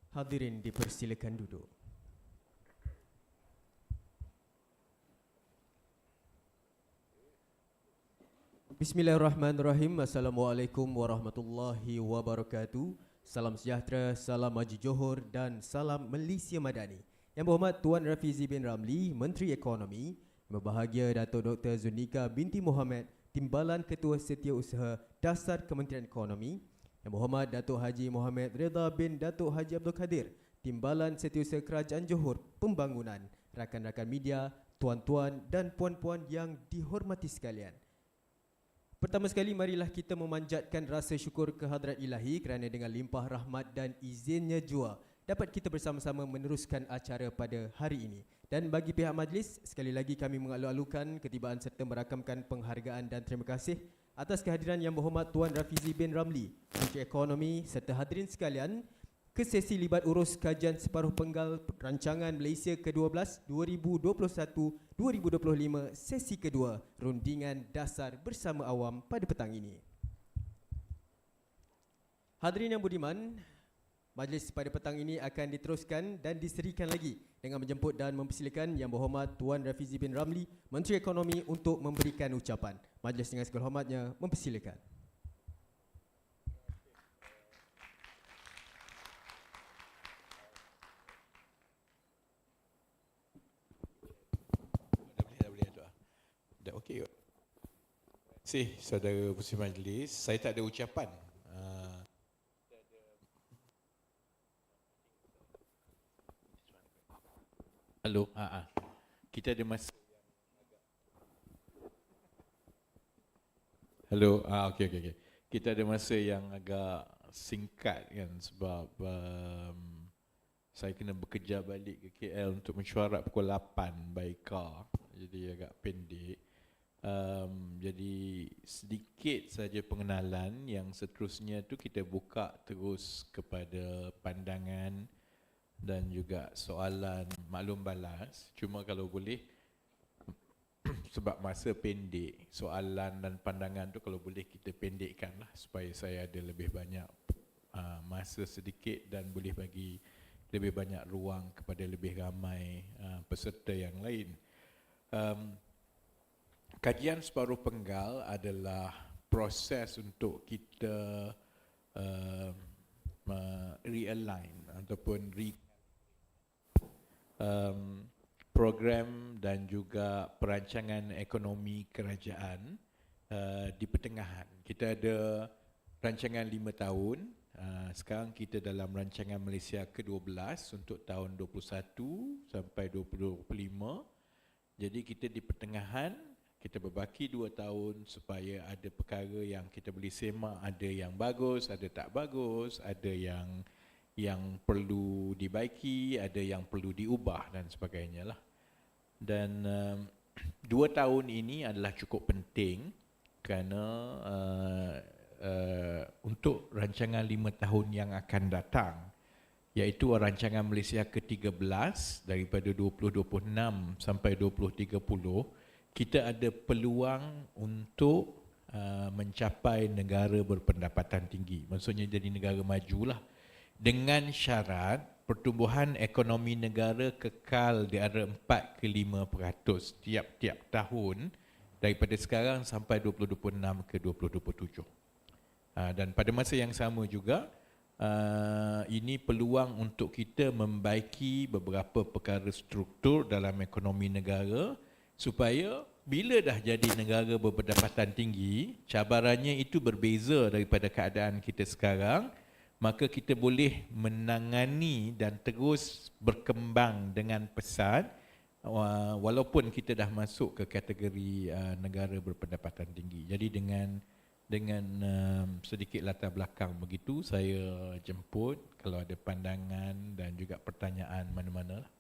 Hadirin dipersilakan duduk. Bismillahirrahmanirrahim. Assalamualaikum warahmatullahi wabarakatuh. Salam sejahtera, salam maju Johor dan salam Malaysia Madani. Yang berhormat Tuan Rafizi bin Ramli, Menteri Ekonomi, yang berbahagia Datuk Dr. Zunika binti Mohamed, Timbalan Ketua Setiausaha Dasar Kementerian Ekonomi, yang berhormat Datuk Haji Mohamed Reda bin Datuk Haji Abdul Kadir, Timbalan Setiausaha Kerajaan Johor Pembangunan, rakan-rakan media, tuan-tuan dan puan-puan yang dihormati sekalian. Pertama sekali, marilah kita memanjatkan rasa syukur kehadrat ilahi kerana dengan limpah rahmat dan izinnya jua dapat kita bersama-sama meneruskan acara pada hari ini. Dan bagi pihak majlis, sekali lagi kami mengalu-alukan ketibaan serta merakamkan penghargaan dan terima kasih atas kehadiran Yang Berhormat Tuan Rafizi bin Ramli, Menteri Ekonomi, serta hadirin sekalian ke sesi libat urus kajian separuh penggal Rancangan Malaysia Ke-12 2021-2025 sesi kedua rundingan dasar bersama awam pada petang ini. Hadirin yang budiman, majlis pada petang ini akan diteruskan dan diserikan lagi dengan menjemput dan mempersilakan Yang Berhormat Tuan Rafizi bin Ramli, Menteri Ekonomi untuk memberikan ucapan. Majlis dengan segala hormatnya mempersilakan. Okey. Terima kasih saudara Pengerusi Majlis. Saya tak ada ucapan. Halo. Kita ada masa. Halo. Okey. Kita ada masa yang agak singkat kan sebab saya kena bekerja balik ke KL untuk mesyuarat pukul 8 by car. Jadi agak pendek. Jadi sedikit saja pengenalan. Yang seterusnya tu kita buka terus kepada pandangan dan juga soalan maklum balas. Cuma kalau boleh sebab masa pendek, soalan dan pandangan tu kalau boleh kita pendekkan lah supaya saya ada lebih banyak masa sedikit dan boleh bagi lebih banyak ruang kepada lebih ramai peserta yang lain. Kajian separuh penggal adalah proses untuk kita realign ataupun program dan juga perancangan ekonomi kerajaan di pertengahan. Kita ada rancangan 5 tahun. Sekarang kita dalam rancangan Malaysia Ke-12 untuk tahun 21 sampai 2025. Jadi kita di pertengahan. Kita berbaki 2 tahun supaya ada perkara yang kita boleh semak, ada yang bagus, ada tak bagus, ada yang perlu dibaiki, ada yang perlu diubah dan sebagainya lah. Dan 2 tahun ini adalah cukup penting kerana untuk rancangan 5 tahun yang akan datang, iaitu rancangan Malaysia Ke-13 daripada 2026 sampai 2030, kita ada peluang untuk mencapai negara berpendapatan tinggi. Maksudnya jadi negara majulah. Dengan syarat pertumbuhan ekonomi negara kekal di antara 4 ke 5% tiap-tiap tahun daripada sekarang sampai 2026 ke 2027. Dan pada masa yang sama juga, ini peluang untuk kita membaiki beberapa perkara struktur dalam ekonomi negara supaya bila dah jadi negara berpendapatan tinggi, cabarannya itu berbeza daripada keadaan kita sekarang, maka kita boleh menangani dan terus berkembang dengan pesat walaupun kita dah masuk ke kategori negara berpendapatan tinggi. Jadi dengan sedikit latar belakang begitu, saya jemput kalau ada pandangan dan juga pertanyaan mana-mana lah.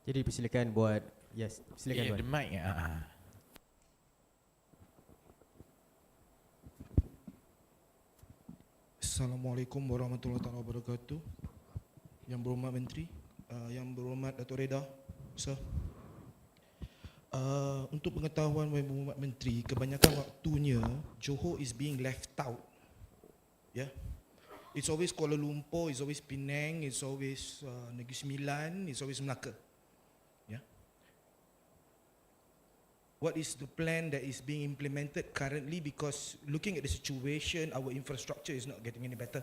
Jadi persilakan buat silakan tuan. The mic. Assalamualaikum warahmatullahi wabarakatuh. Yang berhormat Menteri, yang berhormat Datuk Reda, Sir. Untuk pengetahuan Muhammad Menteri, kebanyakan waktunya Johor is being left out. Yeah, it's always Kuala Lumpur, it's always Penang, it's always Negeri Sembilan, it's always Melaka. Yeah. What is the plan that is being implemented currently? Because looking at the situation, our infrastructure is not getting any better.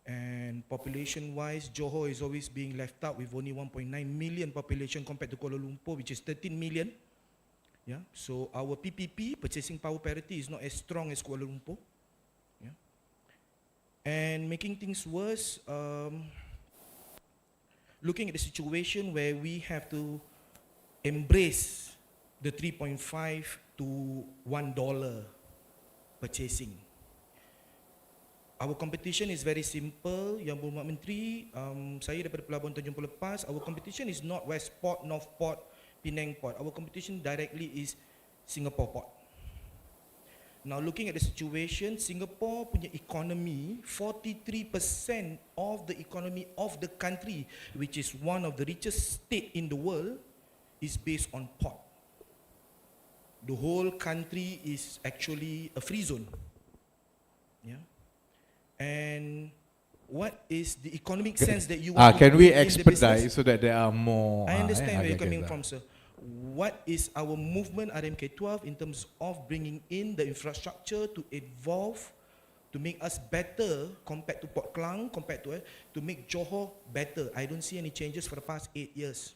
And population-wise, Johor is always being left out with only 1.9 million population compared to Kuala Lumpur, which is 13 million. Yeah, so our PPP, purchasing power parity, is not as strong as Kuala Lumpur. Yeah, and making things worse, looking at the situation where we have to embrace the 3.5 to $1 purchasing. Our competition is very simple, Yang Berhormat Menteri, saya daripada Pelabuhan Tanjung Pelepas. Our competition is not West Port, North Port, Penang Port. Our competition directly is Singapore Port. Now looking at the situation, Singapore punya economy, 43% of the economy of the country, which is one of the richest state in the world, is based on port. The whole country is actually a free zone. Yeah. And what is the economic sense that you want to can we bring in the expedite business? so that there are more? I understand where you're okay, coming from, sir. What is our movement RMKe-12 in terms of bringing in the infrastructure to evolve, to make us better compared to Port Klang, compared to make Johor better? I don't see any changes for the past 8 years,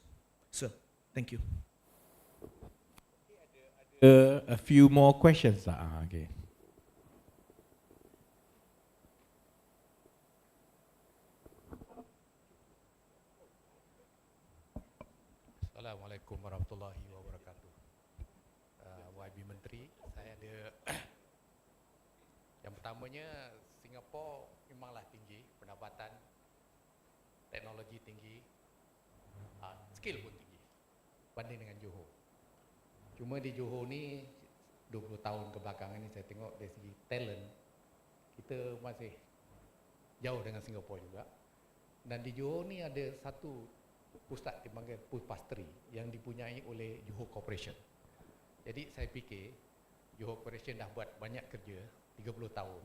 sir. Thank you. A few more questions. Okay. Assalamualaikum warahmatullahi wabarakatuh. YB Menteri, saya ada yang pertamanya, Singapura memanglah tinggi pendapatan, teknologi tinggi, skill pun tinggi banding dengan Johor. Cuma di Johor ni 20 tahun kebelakangan ni saya tengok dari segi talent kita masih jauh dengan Singapura juga. Dan di Johor ni ada satu pusat dipanggil Pustri yang dipunyai oleh Johor Corporation. Jadi saya fikir Johor Corporation dah buat banyak kerja 30 tahun.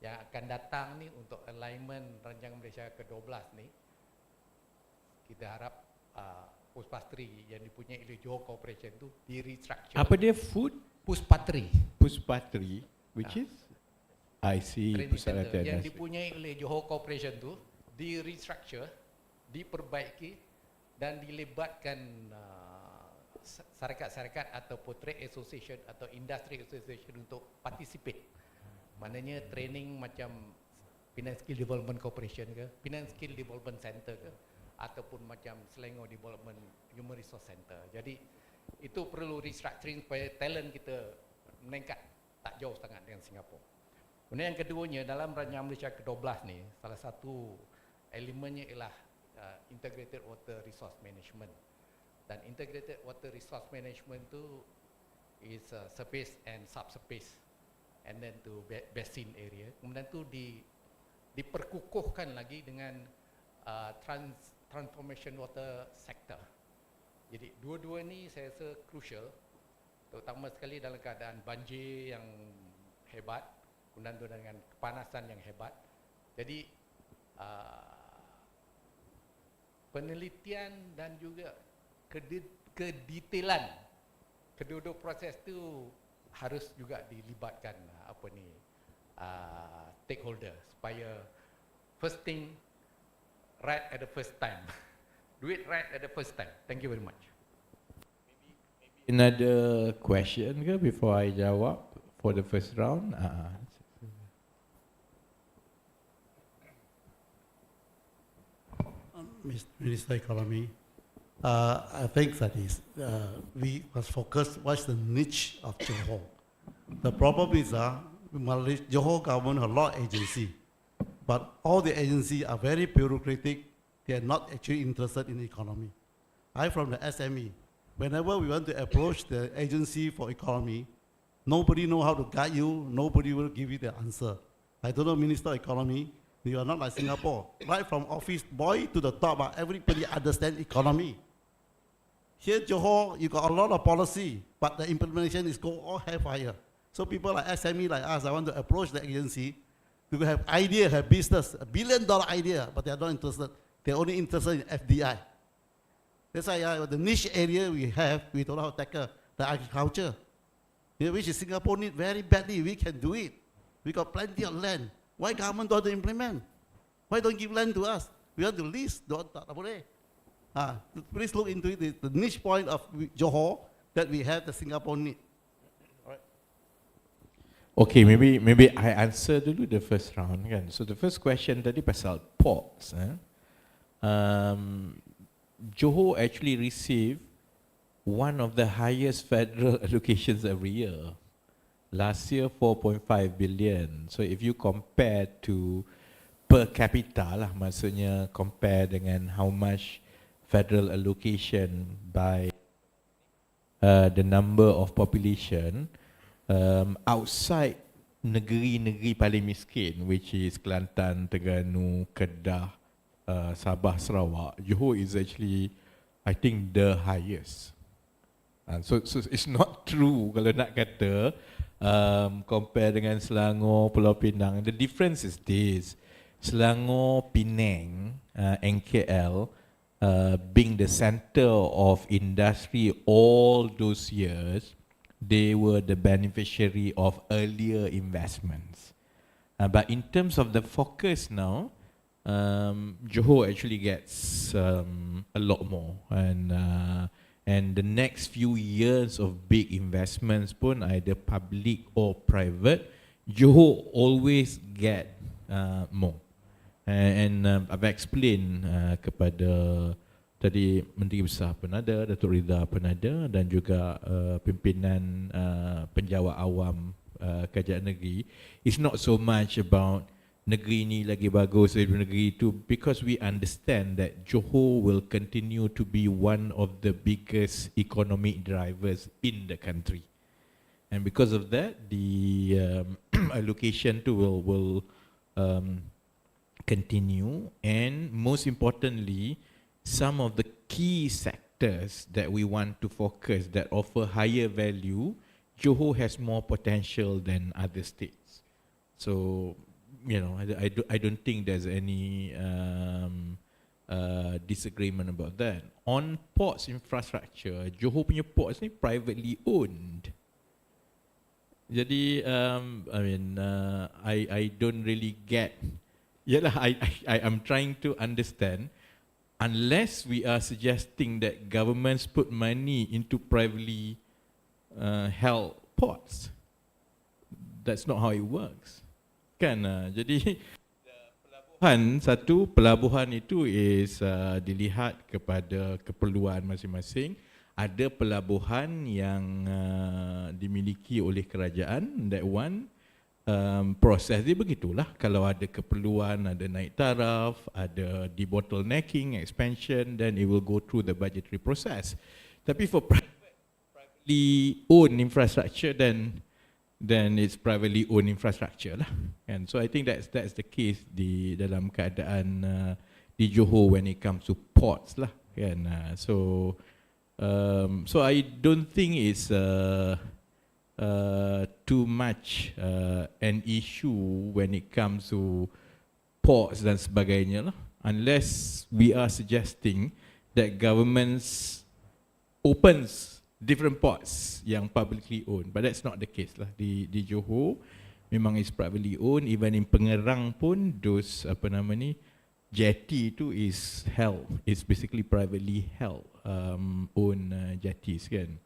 Yang akan datang ni untuk alignment Rancangan Malaysia Ke-12 ni, kita harap Pustri yang dipunyai oleh Johor Corporation tu di restructure. Apa dia food? Pustri, which is? I see. training center yang dipunyai oleh Johor Corporation tu di restructure, diperbaiki dan dilibatkan syarikat-syarikat ataupun trade association atau industry association untuk participate. Maknanya training macam Penang Skill Development Corporation ke, Penang Skill Development Center ke, ataupun macam Selangor Development Human Resource Center. Jadi itu perlu restructuring supaya talent kita meningkat tak jauh sangat dengan Singapura. Kemudian yang keduanya, dalam Rancangan Malaysia Ke-12 ni, salah satu elemennya ialah Integrated Water Resource Management. Dan Integrated Water Resource Management tu is surface and subsurface, and then to basin area. Kemudian tu diperkukuhkan lagi dengan transformation water sector. Jadi dua-dua ni saya rasa crucial, terutama sekali dalam keadaan banjir yang hebat, kemudian tu dengan kepanasan yang hebat. Jadi penelitian dan juga kedetailan kedua-dua proses tu harus juga dilibatkan stakeholder supaya first thing right at the first time. Do it right at the first time. Thank you very much. Another question ke before I jawab for the first round? Minister Economy, I think that we must focus what's the niche of Johor. The problem is Johor government has a lot of agency, but all the agencies are very bureaucratic. They are not actually interested in the economy. I'm from the SME. Whenever we want to approach the agency for economy, nobody know how to guide you. Nobody will give you the answer. I don't know, Minister of Economy. You are not like Singapore. Right from office boy to the top, everybody understands economy. Here, Johor, you got a lot of policy, but the implementation is go all haywire. So people like SME like us, I want to approach the agency. You have idea, have business, $1 billion idea, but they are not interested. They're only interested in FDI. That's why the niche area we have, we don't know how to tackle the agriculture, which is Singapore need very badly. We can do it. We got plenty of land. Why government don't implement? Why don't give land to us? We want to lease. Tak boleh. Please look into it. The niche point of Johor that we have the Singapore need. Okay, maybe I answer dulu the first round kan. So the first question tadi pasal ports. Johor actually receive one of the highest federal allocations every year. Last year 4.5 billion. So if you compare to per capita lah, maksudnya compare dengan how much federal allocation by the number of population, outside negeri-negeri paling miskin, which is Kelantan, Terengganu, Kedah, Sabah, Sarawak, Johor is actually, I think, the highest. So it's not true kalau nak kata compare dengan Selangor, Pulau Pinang. The difference is this: Selangor, Penang, and KL, being the center of industry all those years, they were the beneficiary of earlier investments. But in terms of the focus now, Johor actually gets a lot more, and the next few years of big investments pun either public or private, Johor always get more. And I've explained kepada tadi Menteri Besar pun ada, Datuk Ridha pun ada, dan juga pimpinan penjawat awam kerajaan negeri. It's not so much about negeri ni lagi bagus dari negeri itu, because we understand that Johor will continue to be one of the biggest economic drivers in the country. And because of that, the allocation too will continue, and most importantly, some of the key sectors that we want to focus that offer higher value, Johor has more potential than other states. So, you know, I don't think there's any disagreement about that. On ports infrastructure, Johor punya ports ni privately owned. Jadi, I don't really get. Yalah, I'm trying to understand. Unless we are suggesting that governments put money into privately held ports, that's not how it works, kan? Jadi pelabuhan itu is dilihat kepada keperluan masing-masing. Ada pelabuhan yang dimiliki oleh kerajaan, that one proses dia begitulah. Kalau ada keperluan, ada naik taraf, ada debottlenecking, expansion, then it will go through the budgetary process. Tapi for privately owned infrastructure, then it's privately owned infrastructure lah. And so I think that's the case di dalam keadaan di Johor when it comes to ports lah. Kan? So I don't think it's too much an issue when it comes to ports dan sebagainya lah, unless we are suggesting that governments opens different ports yang publicly owned, but that's not the case lah. Di Johor memang is privately owned. Even in Pengerang pun those jetty tu is held, it's basically privately held own jetties kan.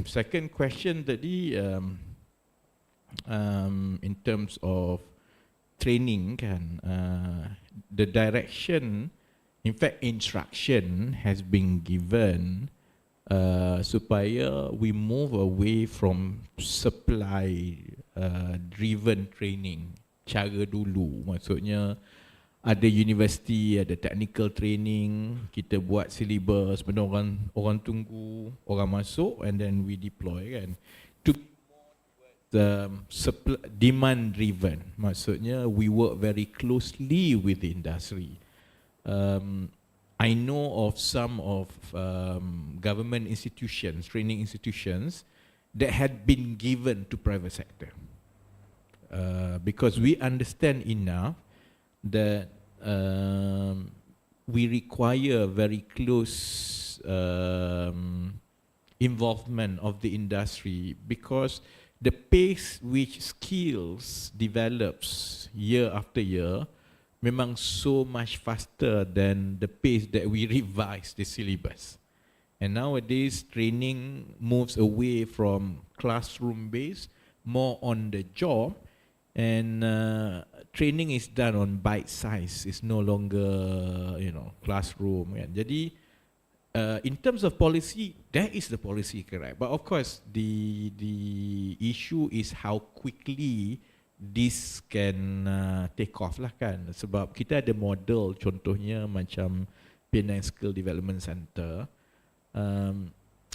Second question tadi, in terms of training kan, the direction, in fact instruction has been given supaya we move away from supply driven training cara dulu. Maksudnya ada universiti, ada technical training, kita buat syllabus, benda orang tunggu, orang masuk, and then we deploy kan. To the demand driven, maksudnya we work very closely with the industry. I know of some of government institutions, training institutions, that had been given to private sector. Because we understand enough that we require very close involvement of the industry, because the pace which skills develops year after year memang so much faster than the pace that we revise the syllabus. And nowadays, training moves away from classroom based, more on the job, and training is done on bite size. It's no longer, classroom. Kan. Jadi, in terms of policy, that is the policy, correct. But of course, the issue is how quickly this can take off lah kan. Sebab kita ada model, contohnya macam Penang Skill Development Center.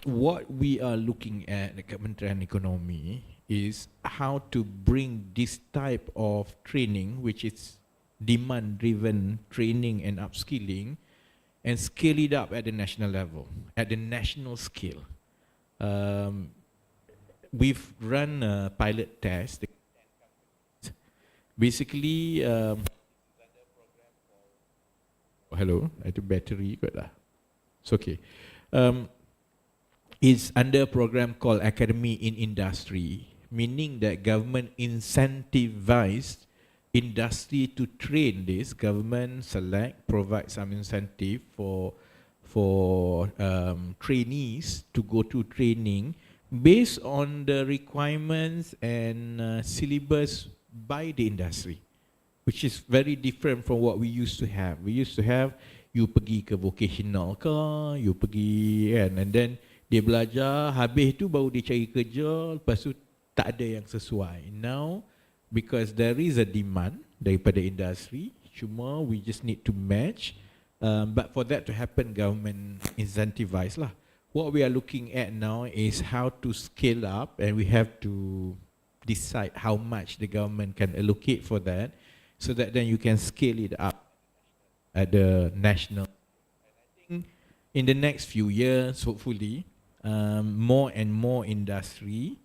What we are looking at dekat Kementerian Ekonomi is how to bring this type of training, which is demand-driven training and upskilling, and scale it up at the national level, at the national scale. We've run a pilot test. Basically, hello, ada battery kot lah. It's okay. It's under a program called Academy in Industry, meaning that government incentivized industry to train this. Government provide some incentive for trainees to go to training based on the requirements and syllabus by the industry, which is very different from what we used to have. We used to have, you pergi ke vocational ke, you pergi kan, and then dia belajar, habis tu baru dia cari kerja, lepas tu tak ada yang sesuai. Now, because there is a demand daripada industri, cuma we just need to match, but for that to happen, government incentivize lah. What we are looking at now is how to scale up, and we have to decide how much the government can allocate for that, so that then you can scale it up at the national. And I think in the next few years, hopefully, more and more industry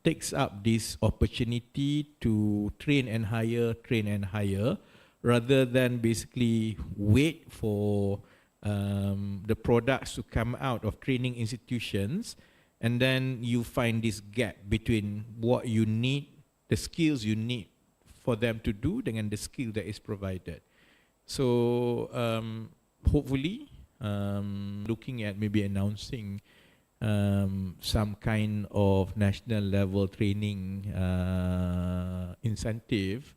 takes up this opportunity to train and hire, rather than basically wait for the products to come out of training institutions, and then you find this gap between what you need, the skills you need for them to do, dengan the skill that is provided. So hopefully, looking at maybe announcing some kind of national level training incentive,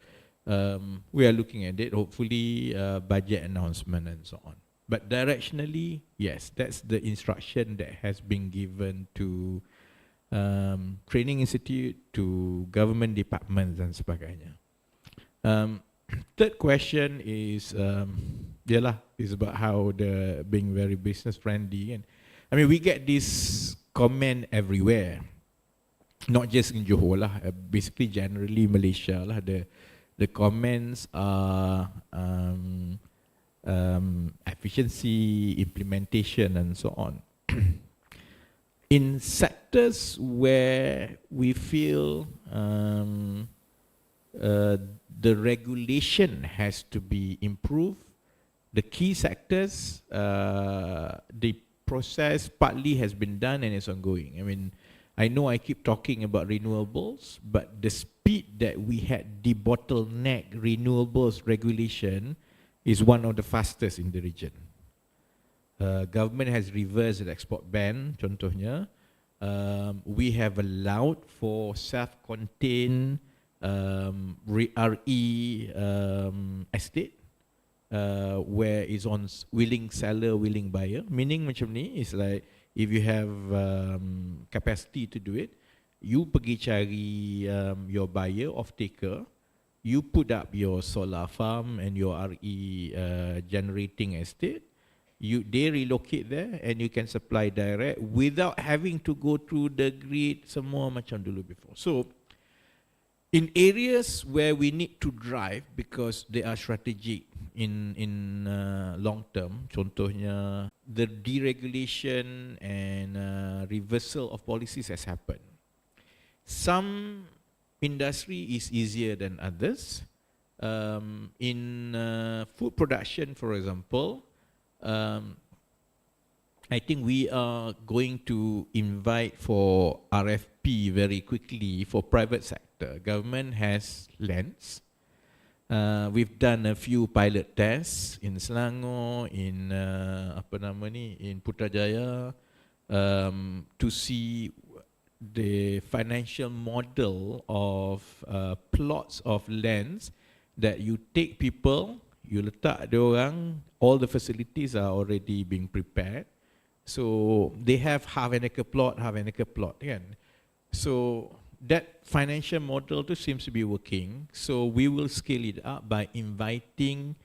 we are looking at it, hopefully budget announcement and so on. But directionally, yes, that's the instruction that has been given to training institute, to government departments dan sebagainya. Third question is, is about how the being very business friendly. And I mean, we get this comment everywhere, not just in Johor lah, basically generally Malaysia lah. The comments are efficiency, implementation, and so on. In sectors where we feel the regulation has to be improved, the key sectors, the process partly has been done and is ongoing. I mean, I know I keep talking about renewables, but the speed that we had debottleneck renewables regulation is one of the fastest in the region. Government has reversed the export ban, contohnya. We have allowed for self-contained RE estate, where is on willing seller, willing buyer. Meaning macam ni, is like if you have capacity to do it, you pergi cari your buyer, off-taker, you put up your solar farm and your RE generating estate, they relocate there and you can supply direct without having to go through the grid, semua macam dulu before. So, In areas where we need to drive because they are strategic in long term, contohnya the deregulation and reversal of policies has happened. Some industry is easier than others. In food production, for example, I think we are going to invite for RFP very quickly for private sector. Government has lands. We've done a few pilot tests in Selangor, in in Putrajaya, to see the financial model of plots of lands that you take people, you letak dia orang, all the facilities are already being prepared. So they have half an acre plot, kan? So that financial model too seems to be working. So we will scale it up by inviting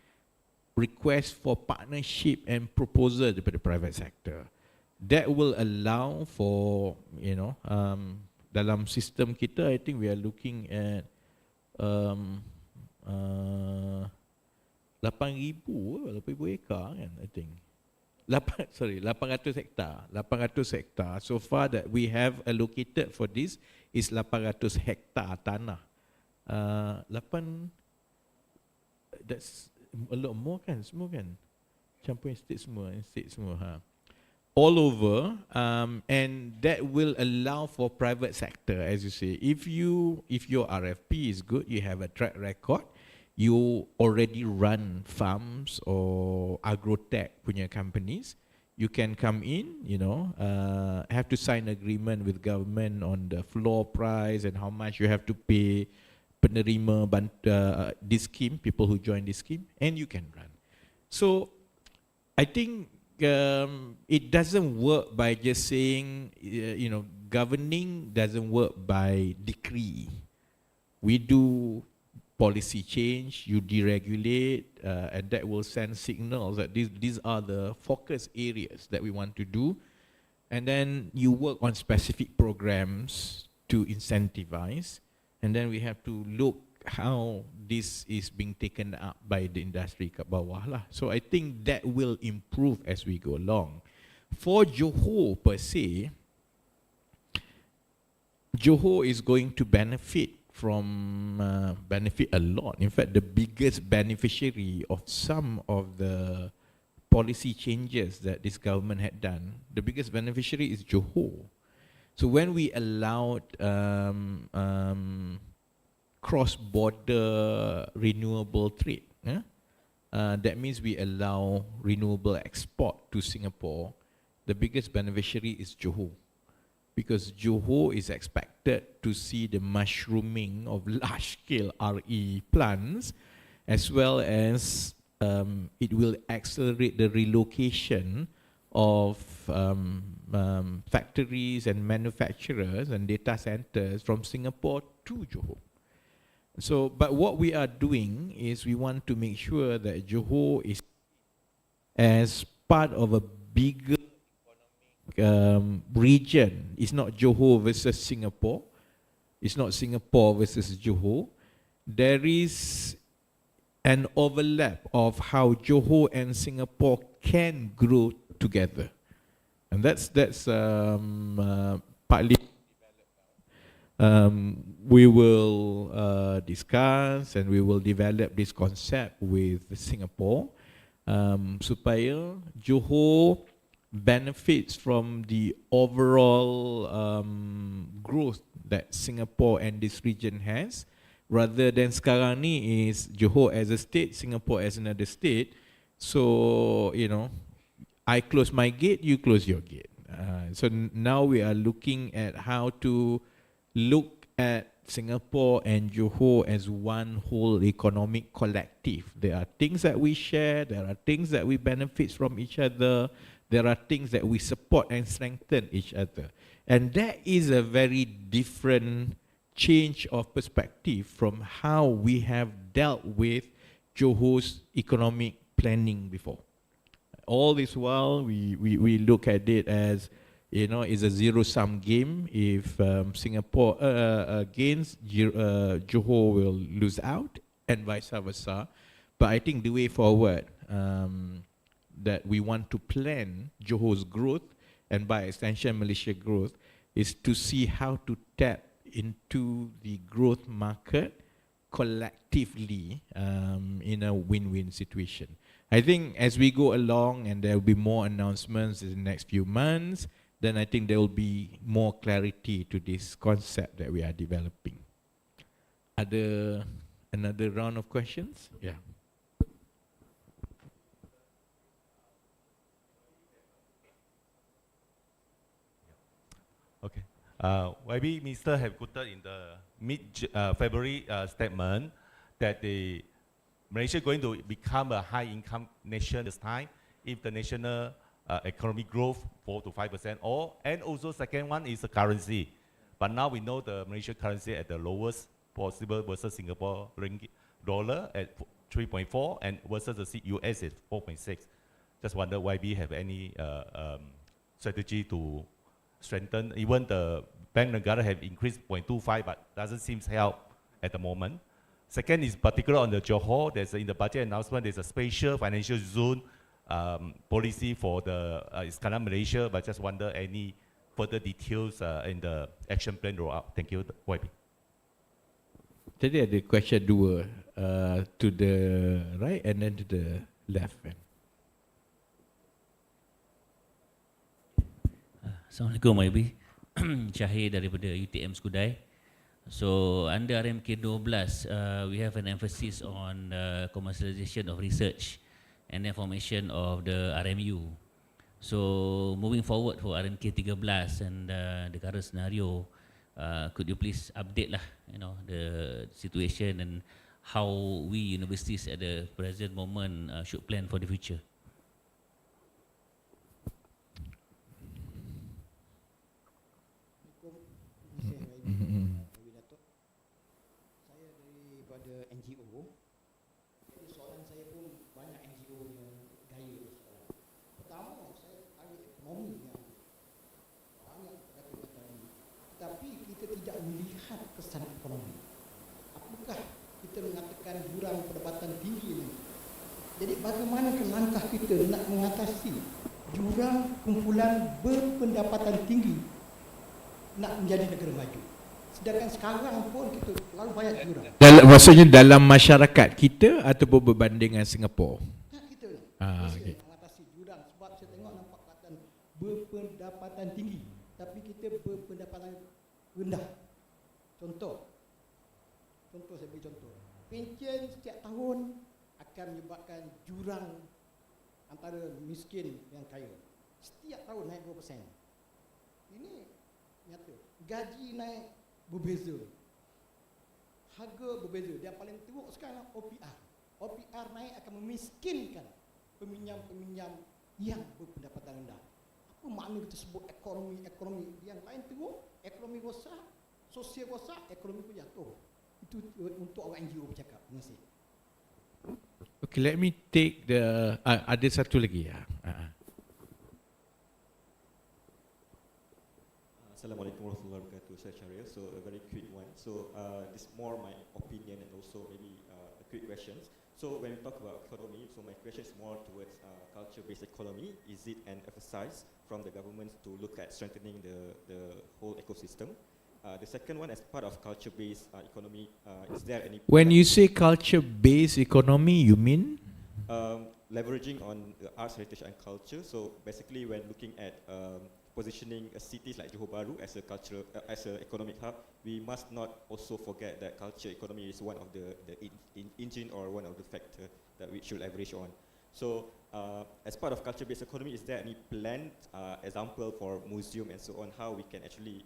requests for partnership and proposal daripada private sector. That will allow for, dalam sistem kita, I think we are looking at 8,000 ekar kan, I think. 800 hektar. So far that we have allocated for this is 800 hektar tanah. That's a lot more kan, semua kan? Campur estate semua, ha. All over, and that will allow for private sector, as you say. If your RFP is good, you have a track record, you already run farms or agrotech punya companies, you can come in, have to sign agreement with government on the floor price and how much you have to pay penerima this scheme, people who join this scheme, and you can run. So I think it doesn't work by just saying, governing doesn't work by decree. We do policy change, you deregulate, and that will send signals that these are the focus areas that we want to do. And then you work on specific programs to incentivize, and then we have to look how this is being taken up by the industry kat bawah lah. So I think that will improve as we go along. For Johor per se, Johor is going to benefit a lot. In fact, the biggest beneficiary of some of the policy changes that this government had done, the biggest beneficiary is Johor. So when we allowed cross-border renewable trade, that means we allow renewable export to Singapore, the biggest beneficiary is Johor. Because Johor is expected to see the mushrooming of large-scale RE plants, as well as it will accelerate the relocation of factories and manufacturers and data centers from Singapore to Johor. So, but what we are doing is we want to make sure that Johor is as part of a bigger region. It's not Johor versus Singapore. It's not Singapore versus Johor. There is an overlap of how Johor and Singapore can grow together, and that's partly we will discuss and we will develop this concept with Singapore, supaya Johor benefits from the overall growth that Singapore and this region has, rather than sekarang ni is Johor as a state, Singapore as another state. So, I close my gate, you close your gate. So now we are looking at how to look at Singapore and Johor as one whole economic collective. There are things that we share, there are things that we benefit from each other, there are things that we support and strengthen each other. And that is a very different change of perspective from how we have dealt with Johor's economic planning before. All this while, we look at it as, is a zero-sum game. If Singapore gains, Johor will lose out, and vice versa. But I think the way forward that we want to plan Johor's growth, and by extension Malaysia growth, is to see how to tap into the growth market collectively in a win-win situation. I think as we go along and there will be more announcements in the next few months, then I think there will be more clarity to this concept that we are developing. Another round of questions? Yeah. Okay. YB Minister have quoted in the mid-February statement that Malaysia going to become a high-income nation this time if the national economic growth 4 to 5%, and also second one is the currency. But now we know the Malaysian currency at the lowest possible versus Singapore ringgit dollar at 3.4 and versus the US at 4.6. Just wonder YB have any strategy to strengthen. Even the Bank Negara have increased 0.25, but doesn't seem to help at the moment. Second is particular on the Johor. There's in the budget announcement, there's a special financial zone policy for the Iskandar Malaysia, but just wonder any further details in the action plan rollout. Thank you, YB. Tadi ada question dua, to the right and then to the left. Assalamualaikum YB. Syahir daripada UTM Skudai. So under RMKe-12, we have an emphasis on commercialization of research and information of the RMU. So moving forward for RMKe-13 and the current scenario, could you please update lah, the situation and how we universities at the present moment should plan for the future? Saya daripada NGO. Jadi soalan saya pun banyak NGO yang gaya soalan. Pertama, saya ahli ekonomi yang banyak kata-kata ini. Tetapi kita tidak melihat kesan ekonomi. Apakah kita mengatakan jurang pendapatan tinggi ini? Jadi bagaimana langkah kita nak mengatasi jurang kumpulan berpendapatan tinggi nak menjadi negara maju? Sedangkan sekarang pun kita terlalu banyak jurang. Maksudnya dalam masyarakat kita ataupun berbanding dengan Singapura? Kita Okay. mengatasi jurang sebab saya tengok nampak kata berpendapatan tinggi tapi kita berpendapatan rendah. Contoh saya beri contoh. Pencen setiap tahun akan menyebabkan jurang antara miskin dan kaya. Setiap tahun naik 2%. Ini nyata. Gaji naik berbeza. Harga berbeza. Yang paling teruk sekarang OPR. OPR naik akan memiskinkan peminjam-peminjam yang berpendapatan rendah. Apa makna kita sebut ekonomi? Yang lain teruk, ekonomi rosak, sosial rosak, ekonomi pun jatuh. Itu untuk orang NGO bercakap. Terima kasih. Okay, let me take the ada satu lagi ya. Assalamualaikum warahmatullahi wabarakatuh. Saya Syariah. So a very quick one. So this more my opinion and also maybe a quick questions. So when we talk about economy, so my question is more towards culture-based economy. Is it an exercise from the government to look at strengthening the whole ecosystem? The second one, as part of culture-based economy, is there any... When you say culture-based economy, you mean? Leveraging on the arts, heritage and culture. So basically when looking at positioning cities like Johor Bahru as a cultural, as an economic hub, we must not also forget that culture economy is one of the engine or one of the factor that we should leverage on. So as part of culture-based economy, is there any planned example for museum and so on, how we can actually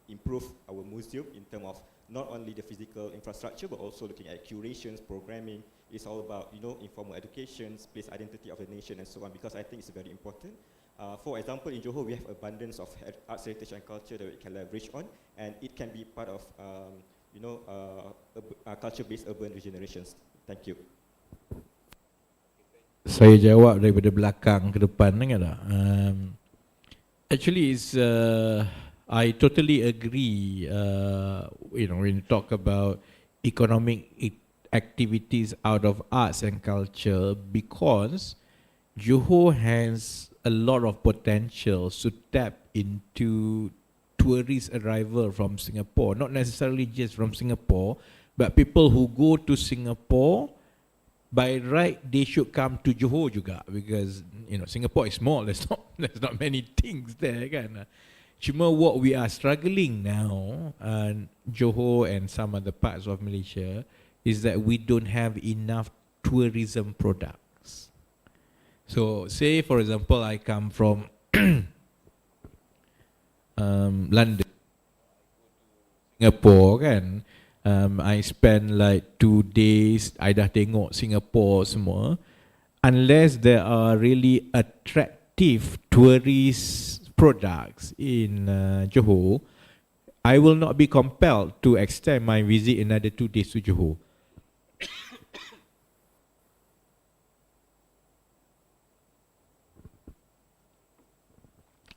improve our museum in terms of not only the physical infrastructure, but also looking at curations, programming. It's all about, informal education, place identity of the nation and so on, because I think it's very important. For example, in Johor, we have abundance of arts, heritage and culture that we can leverage on, and it can be part of, culture-based urban regenerations. Thank you. Saya jawab daripada belakang ke depan, dengar tak? Actually, I totally agree. When you talk about economic activities out of arts and culture, because Johor has a lot of potential to tap into tourist arrival from Singapore, not necessarily just from Singapore, but people who go to Singapore, by right they should come to Johor juga, because Singapore is small, there's not many things there kan. Cuma what we are struggling now, Johor and some other parts of Malaysia, is that we don't have enough tourism products. So say for example I come from London, Singapore kan, I spend like 2 days, I dah tengok Singapore semua. Unless there are really attractive tourist products in Johor, I will not be compelled to extend my visit another 2 days to Johor.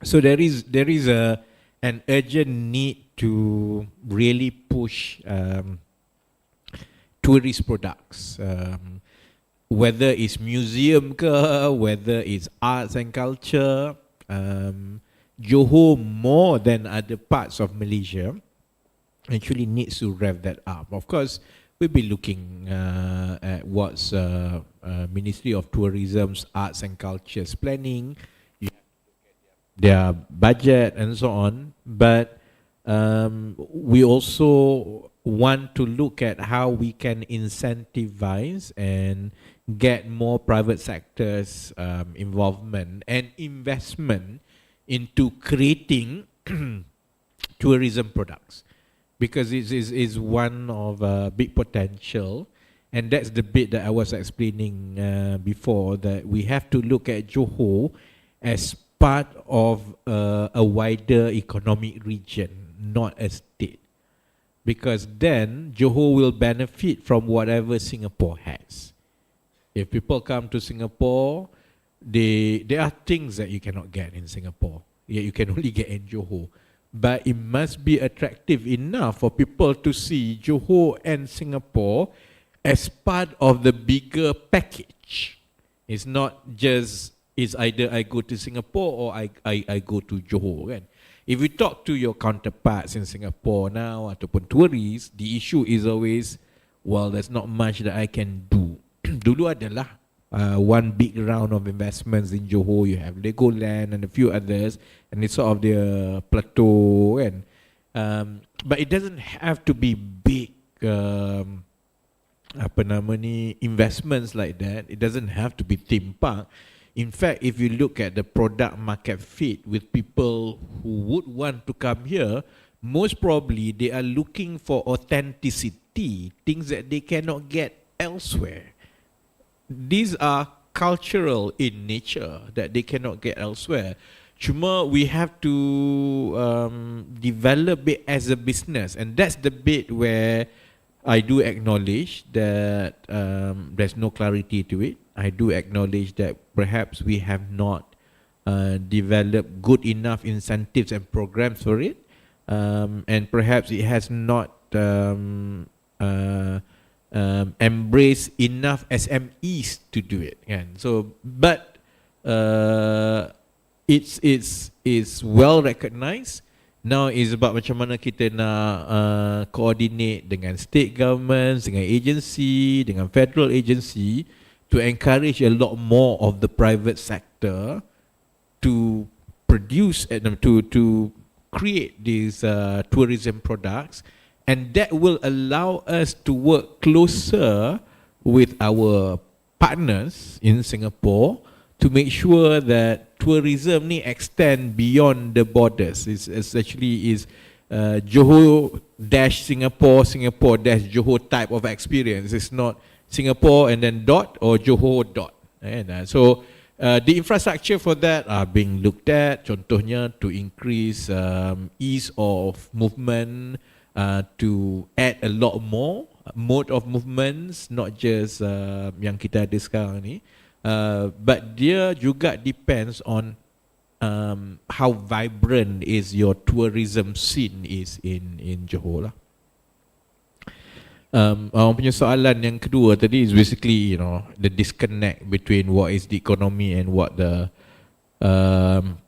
So there is an urgent need to really push tourist products, whether it's museum ke, whether it's arts and culture. Johor, more than other parts of Malaysia, actually needs to rev that up. Of course, we'll be looking at what's Ministry of Tourism's Arts and Culture's planning, their budget and so on, but we also want to look at how we can incentivize and get more private sector's involvement and investment into creating tourism products, because it is one of big potential, and that's the bit that I was explaining before, that we have to look at Johor as part of a wider economic region, not a state. Because then Johor will benefit from whatever Singapore has. If people come to Singapore, there are things that you cannot get in Singapore. Yeah, you can only get in Johor. But it must be attractive enough for people to see Johor and Singapore as part of the bigger package. It's not just, it's either I go to Singapore or I go to Johor kan. If you talk to your counterparts in Singapore now ataupun tourists, the issue is always, well, there's not much that I can do. Dulu adalah one big round of investments in Johor. You have Legoland and a few others, and it's sort of the plateau kan. But it doesn't have to be big investments like that. It doesn't have to be theme park. In fact, if you look at the product market fit with people who would want to come here, most probably they are looking for authenticity, things that they cannot get elsewhere. These are cultural in nature that they cannot get elsewhere. Cuma we have to develop it as a business, and that's the bit where I do acknowledge that there's no clarity to it. I do acknowledge that perhaps we have not developed good enough incentives and programs for it, and perhaps it has not embraced enough SMEs to do it. Kan? So, but it's well recognized. Now is about macam mana kita nak coordinate dengan state governments, dengan agency, dengan federal agency to encourage a lot more of the private sector to produce and to create these tourism products, and that will allow us to work closer with our partners in Singapore to make sure that tourism ni extend beyond the borders. It's actually Johor-Singapore, Singapore-Johor type of experience. It's not Singapore and then dot or Johor dot. And so the infrastructure for that are being looked at. Contohnya to increase ease of movement, to add a lot more mode of movements, not just yang kita ada sekarang ni. But dia juga depends on how vibrant is your tourism scene is in Johor lah. Orang punya soalan yang kedua tadi is basically, you know, the disconnect between what is the economy and what the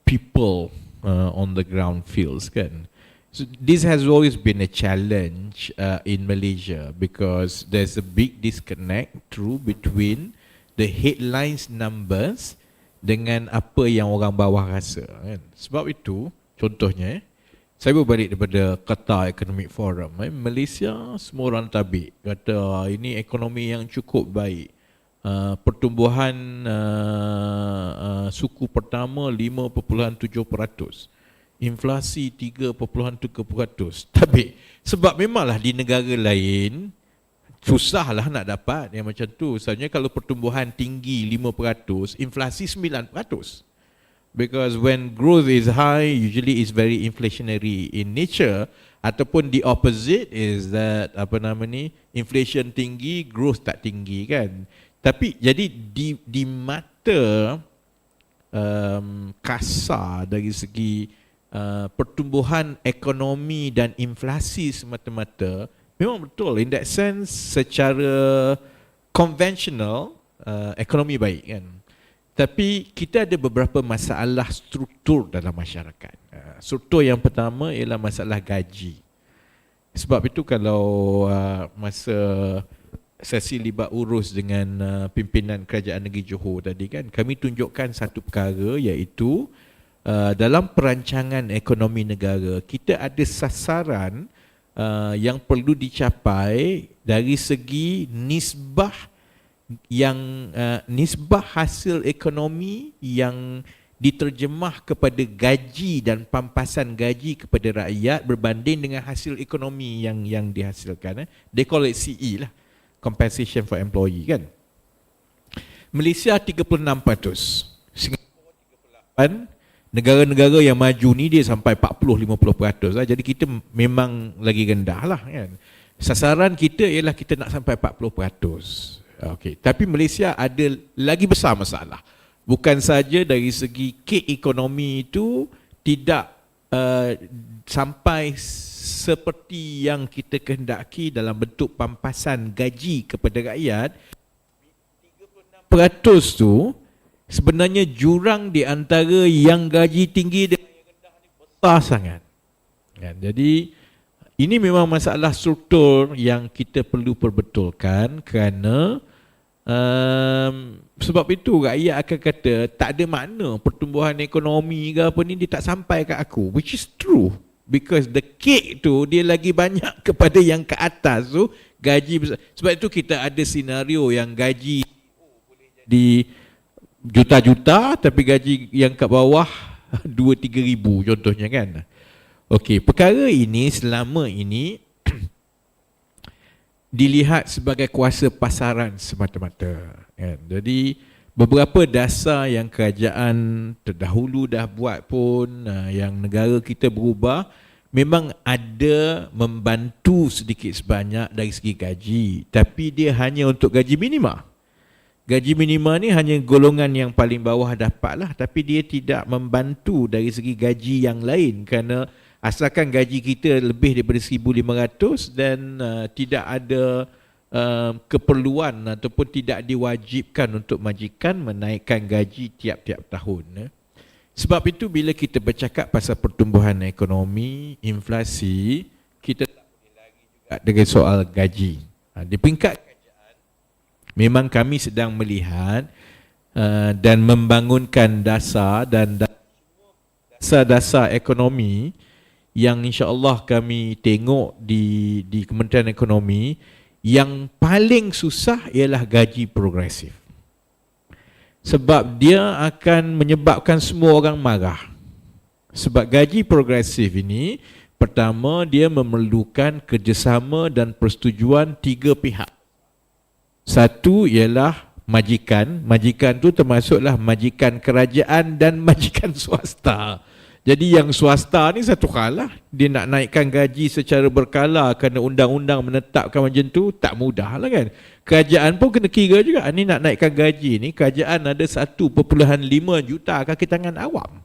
people on the ground feels, kan. So this has always been a challenge in Malaysia because there's a big disconnect between the headlines numbers dengan apa yang orang bawah rasa, kan. Sebab itu, contohnya, saya berbalik daripada Qatar Economic Forum. Malaysia semua orang tabik, kata ini ekonomi yang cukup baik. Pertumbuhan suku pertama 5.7%. Inflasi 3.3%. Tabik. Sebab memanglah di negara lain susahlah nak dapat yang macam tu. Misalnya kalau pertumbuhan tinggi 5%, inflasi 9%. Because when growth is high, usually it's very inflationary in nature. Ataupun the opposite is that, inflation tinggi, growth tak tinggi, kan. Tapi jadi di mata kasar dari segi pertumbuhan ekonomi dan inflasi semata-mata, memang betul. In that sense, secara konvensional, ekonomi baik, kan. Tapi kita ada beberapa masalah struktur dalam masyarakat. Struktur yang pertama ialah masalah gaji. Sebab itu kalau masa sesi libat urus dengan pimpinan Kerajaan Negeri Johor tadi, kan, kami tunjukkan satu perkara, iaitu dalam perancangan ekonomi negara kita ada sasaran yang perlu dicapai dari segi nisbah nisbah hasil ekonomi yang diterjemah kepada gaji dan pampasan gaji kepada rakyat berbanding dengan hasil ekonomi yang dihasilkan. They call it CE lah, compensation for employee, kan. Malaysia 36%, Singapura 38%, negara-negara yang maju ni dia sampai 40-50% lah. Jadi kita memang lagi rendah lah, kan. Sasaran kita ialah kita nak sampai 40%. Okay. Tapi Malaysia ada lagi besar masalah. Bukan saja dari segi kek ekonomi itu tidak sampai seperti yang kita kehendaki dalam bentuk pampasan gaji kepada rakyat. 36% tu sebenarnya jurang di antara yang gaji tinggi dengan yang rendah ni besar sangat. Jadi ini memang masalah struktur yang kita perlu perbetulkan kerana sebab itu rakyat akan kata tak ada makna pertumbuhan ekonomi ke apa ni, dia tak sampai kat aku, which is true because the cake tu dia lagi banyak kepada yang ke atas tu gaji besar. Sebab itu kita ada senario yang gaji boleh jadi juta-juta tapi gaji yang kat bawah 2-3 ribu contohnya, kan. Okey, perkara ini selama ini dilihat sebagai kuasa pasaran semata-mata, kan. Jadi beberapa dasar yang kerajaan terdahulu dah buat pun, yang negara kita berubah, memang ada membantu sedikit sebanyak dari segi gaji, tapi dia hanya untuk gaji minima. Gaji minima ni hanya golongan yang paling bawah dapatlah, tapi dia tidak membantu dari segi gaji yang lain kerana asalkan gaji kita lebih daripada 1,500 dan tidak ada keperluan ataupun tidak diwajibkan untuk majikan menaikkan gaji tiap-tiap tahun. Sebab itu bila kita bercakap pasal pertumbuhan ekonomi, inflasi, kita tak boleh lari juga dengan soal gaji. Di peringkat kerajaan, memang kami sedang melihat dan membangunkan dasar dan dasar-dasar ekonomi yang insya-Allah kami tengok di Kementerian Ekonomi. Yang paling susah ialah gaji progresif. Sebab dia akan menyebabkan semua orang marah. Sebab gaji progresif ini, pertama dia memerlukan kerjasama dan persetujuan 3 pihak. Satu ialah majikan. Majikan tu termasuklah majikan kerajaan dan majikan swasta. Jadi yang swasta ni satu hal lah. Dia nak naikkan gaji secara berkala kerana undang-undang menetapkan macam tu, tak mudah lah, kan. Kerajaan pun kena kira juga. Ni nak naikkan gaji ni, kerajaan ada 1.5 juta kaki tangan awam.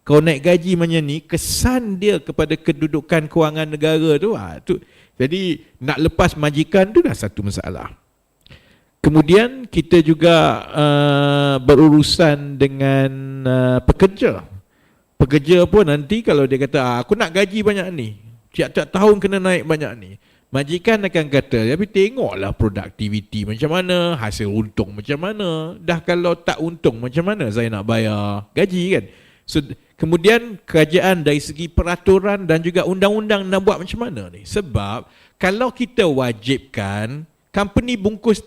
Kau naik gaji macam ni, kesan dia kepada kedudukan kewangan negara tu. Jadi nak lepas majikan tu dah satu masalah. Kemudian kita juga berurusan dengan pekerja. Pekerja pun nanti kalau dia kata aku nak gaji banyak ni, tiap-tiap tahun kena naik banyak ni, majikan akan kata tapi tengoklah produktiviti macam mana, hasil untung macam mana. Dah kalau tak untung macam mana saya nak bayar gaji kan. So kemudian kerajaan dari segi peraturan dan juga undang-undang nak buat macam mana ni. Sebab kalau kita wajibkan company bungkus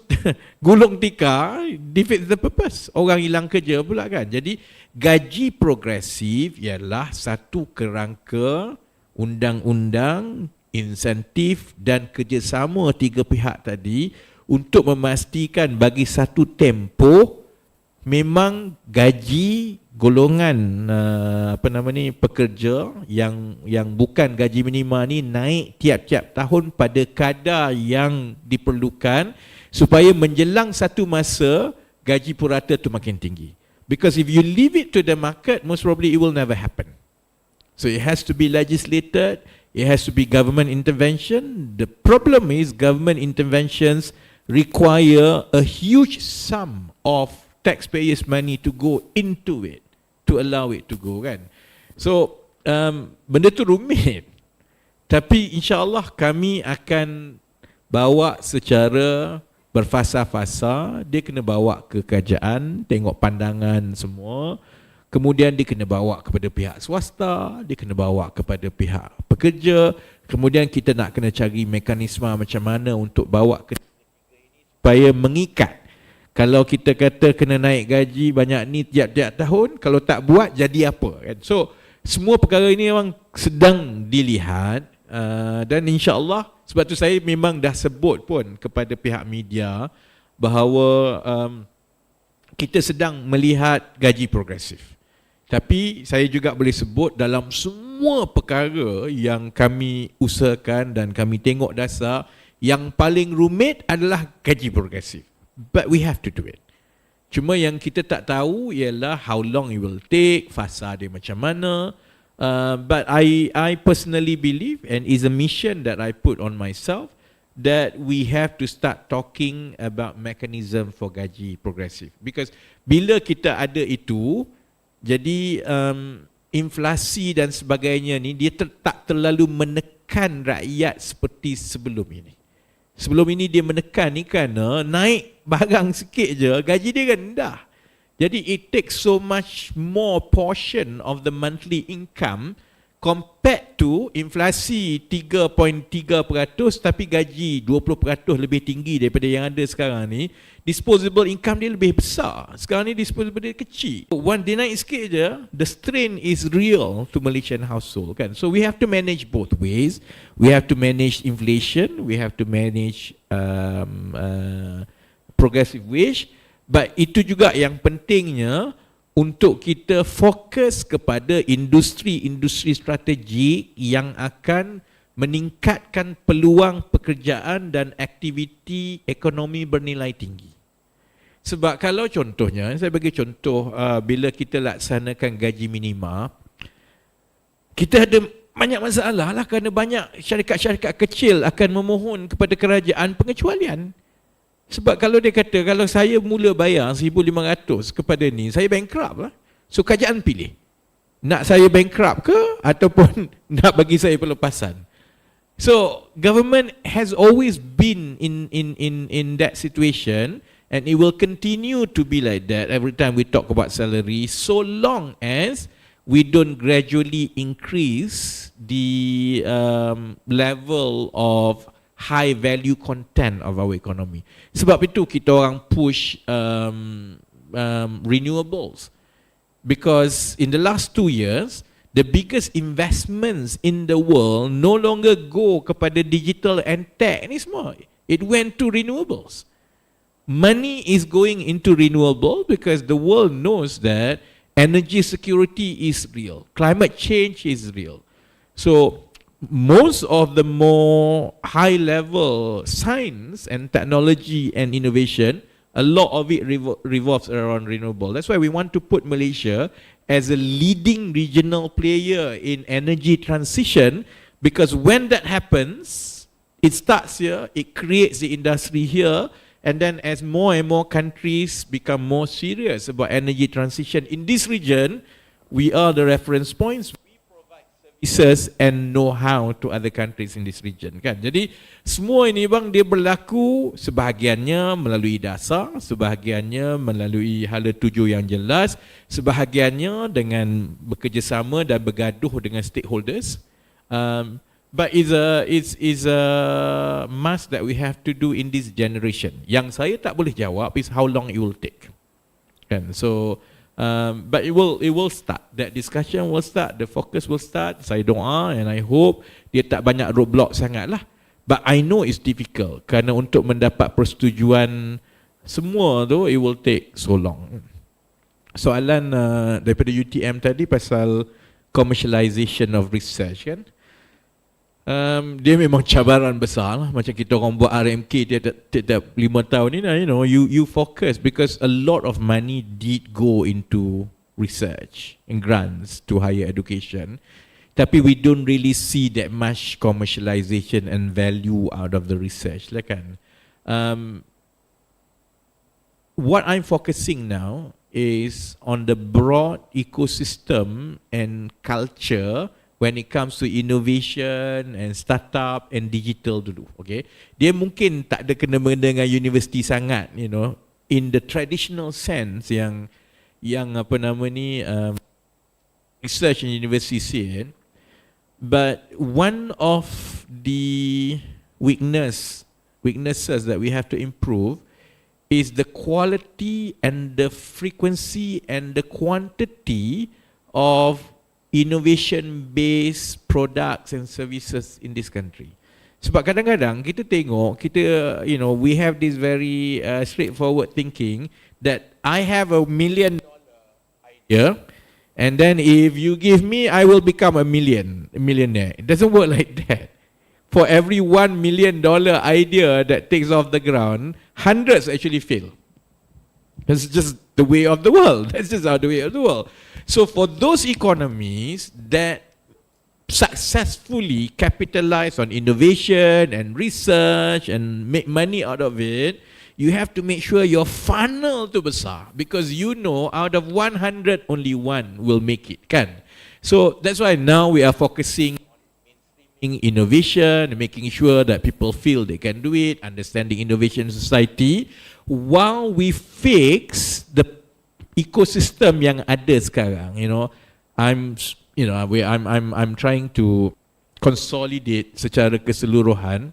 gulung tikar, defeats the purpose. Orang hilang kerja pula kan. Jadi gaji progresif ialah satu kerangka undang-undang, insentif dan kerjasama tiga pihak tadi untuk memastikan bagi satu tempoh memang gaji golongan pekerja yang bukan gaji minima ni naik tiap-tiap tahun pada kadar yang diperlukan supaya menjelang satu masa gaji purata tu makin tinggi. Because if you leave it to the market, most probably it will never happen. So it has to be legislated. It has to be government intervention. The problem is government interventions require a huge sum of taxpayers' money to go into it, to allow it to go kan. So benda tu rumit. Tapi insya-Allah kami akan bawa secara berfasa-fasa. Dia kena bawa ke kerajaan, tengok pandangan semua. Kemudian dia kena bawa kepada pihak swasta, dia kena bawa kepada pihak pekerja. Kemudian kita nak kena cari mekanisme macam mana untuk bawa ke supaya mengikat. Kalau kita kata kena naik gaji banyak ni tiap-tiap tahun, kalau tak buat jadi apa kan. So semua perkara ini memang sedang dilihat dan insya-Allah sebab tu saya memang dah sebut pun kepada pihak media bahawa kita sedang melihat gaji progresif. Tapi saya juga boleh sebut dalam semua perkara yang kami usahakan dan kami tengok dasar, yang paling rumit adalah gaji progresif. But we have to do it. Cuma yang kita tak tahu ialah how long it will take, fasa dia macam mana. But I personally believe, and is a mission that I put on myself, that we have to start talking about mechanism for gaji progresif. Because bila kita ada itu, jadi inflasi dan sebagainya ni dia tak terlalu menekan rakyat seperti sebelum ini. Sebelum ini dia menekan ni kerana naik barang sikit je, gaji dia rendah. Jadi it takes so much more portion of the monthly income compared to inflasi 3.3% tapi gaji 20% lebih tinggi daripada yang ada sekarang ni. Disposable income dia lebih besar. Sekarang ni disposable dia kecil. One dia naik sikit je, the strain is real to Malaysian household kan. So we have to manage both ways. We have to manage inflation, we have to manage progressive wage. But itu juga yang pentingnya untuk kita fokus kepada industri-industri strategik yang akan meningkatkan peluang pekerjaan dan aktiviti ekonomi bernilai tinggi. Sebab kalau contohnya, saya bagi contoh bila kita laksanakan gaji minima, kita ada banyak masalah lah kerana banyak syarikat-syarikat kecil akan memohon kepada kerajaan pengecualian. Sebab kalau dia kata, kalau saya mula bayar 1,500 kepada ni, saya bankrupt lah. So kerajaan pilih, nak saya bankrupt ke ataupun nak bagi saya pelepasan. So government has always been in that situation, and it will continue to be like that every time we talk about salary, so long as we don't gradually increase the level of high value content of our economy. Sebab itu kita orang push renewables. Because in the last 2 years, the biggest investments in the world no longer go kepada digital and tech ni semua. It went to renewables. Money is going into renewable because the world knows that energy security is real. Climate change is real. So most of the more high level science and technology and innovation A lot of it revolves around renewable. That's why we want to put Malaysia as a leading regional player in energy transition, because when that happens, it starts here, it creates the industry here, and then as more and more countries become more serious about energy transition in this region, we are the reference points. Services and know-how to other countries in this region, kan. Jadi semua ini bang, dia berlaku sebahagiannya melalui dasar, sebahagiannya melalui hala tuju yang jelas, sebahagiannya dengan bekerjasama dan bergaduh dengan stakeholders. But it's a must that we have to do in this generation. Yang saya tak boleh jawab is how long it will take, kan. So but it will start. That discussion will start. The focus will start. Saya doa and I hope dia tak banyak roadblock sangat lah. But I know it's difficult kerana untuk mendapat persetujuan semua tu, it will take so long. Soalan daripada UTM tadi pasal commercialization of research, kan. Dia memang cabaran besar lah. Macam kita orang buat RMK tiap 5 tahun ni, you know, you focus because a lot of money did go into research and grants to higher education, tapi we don't really see that much commercialization and value out of the research lah, kan. What I'm focusing now is on the broad ecosystem and culture when it comes to innovation and startup and digital dulu, okay? Dia mungkin tak ada kena-mengena dengan universiti sangat, you know, in the traditional sense yang apa nama ni, research and university scene. But one of the weaknesses that we have to improve is the quality and the frequency and the quantity of innovation-based products and services in this country. Sebab kadang-kadang kita tengok, you know, we have this very straightforward thinking that I have $1 million idea, and then if you give me, I will become a millionaire. It doesn't work like that. For every $1 million idea that takes off the ground, hundreds actually fail. That's just the way of the world. That's just how the way of the world. So for those economies that successfully capitalize on innovation and research and make money out of it, you have to make sure your funnel tu besar, because you know out of 100 only one will make it, kan. So that's why now we are focusing on innovation and making sure that people feel they can do it, understanding innovation society, while we fix the ecosystem yang ada sekarang. You know, I'm trying to consolidate secara keseluruhan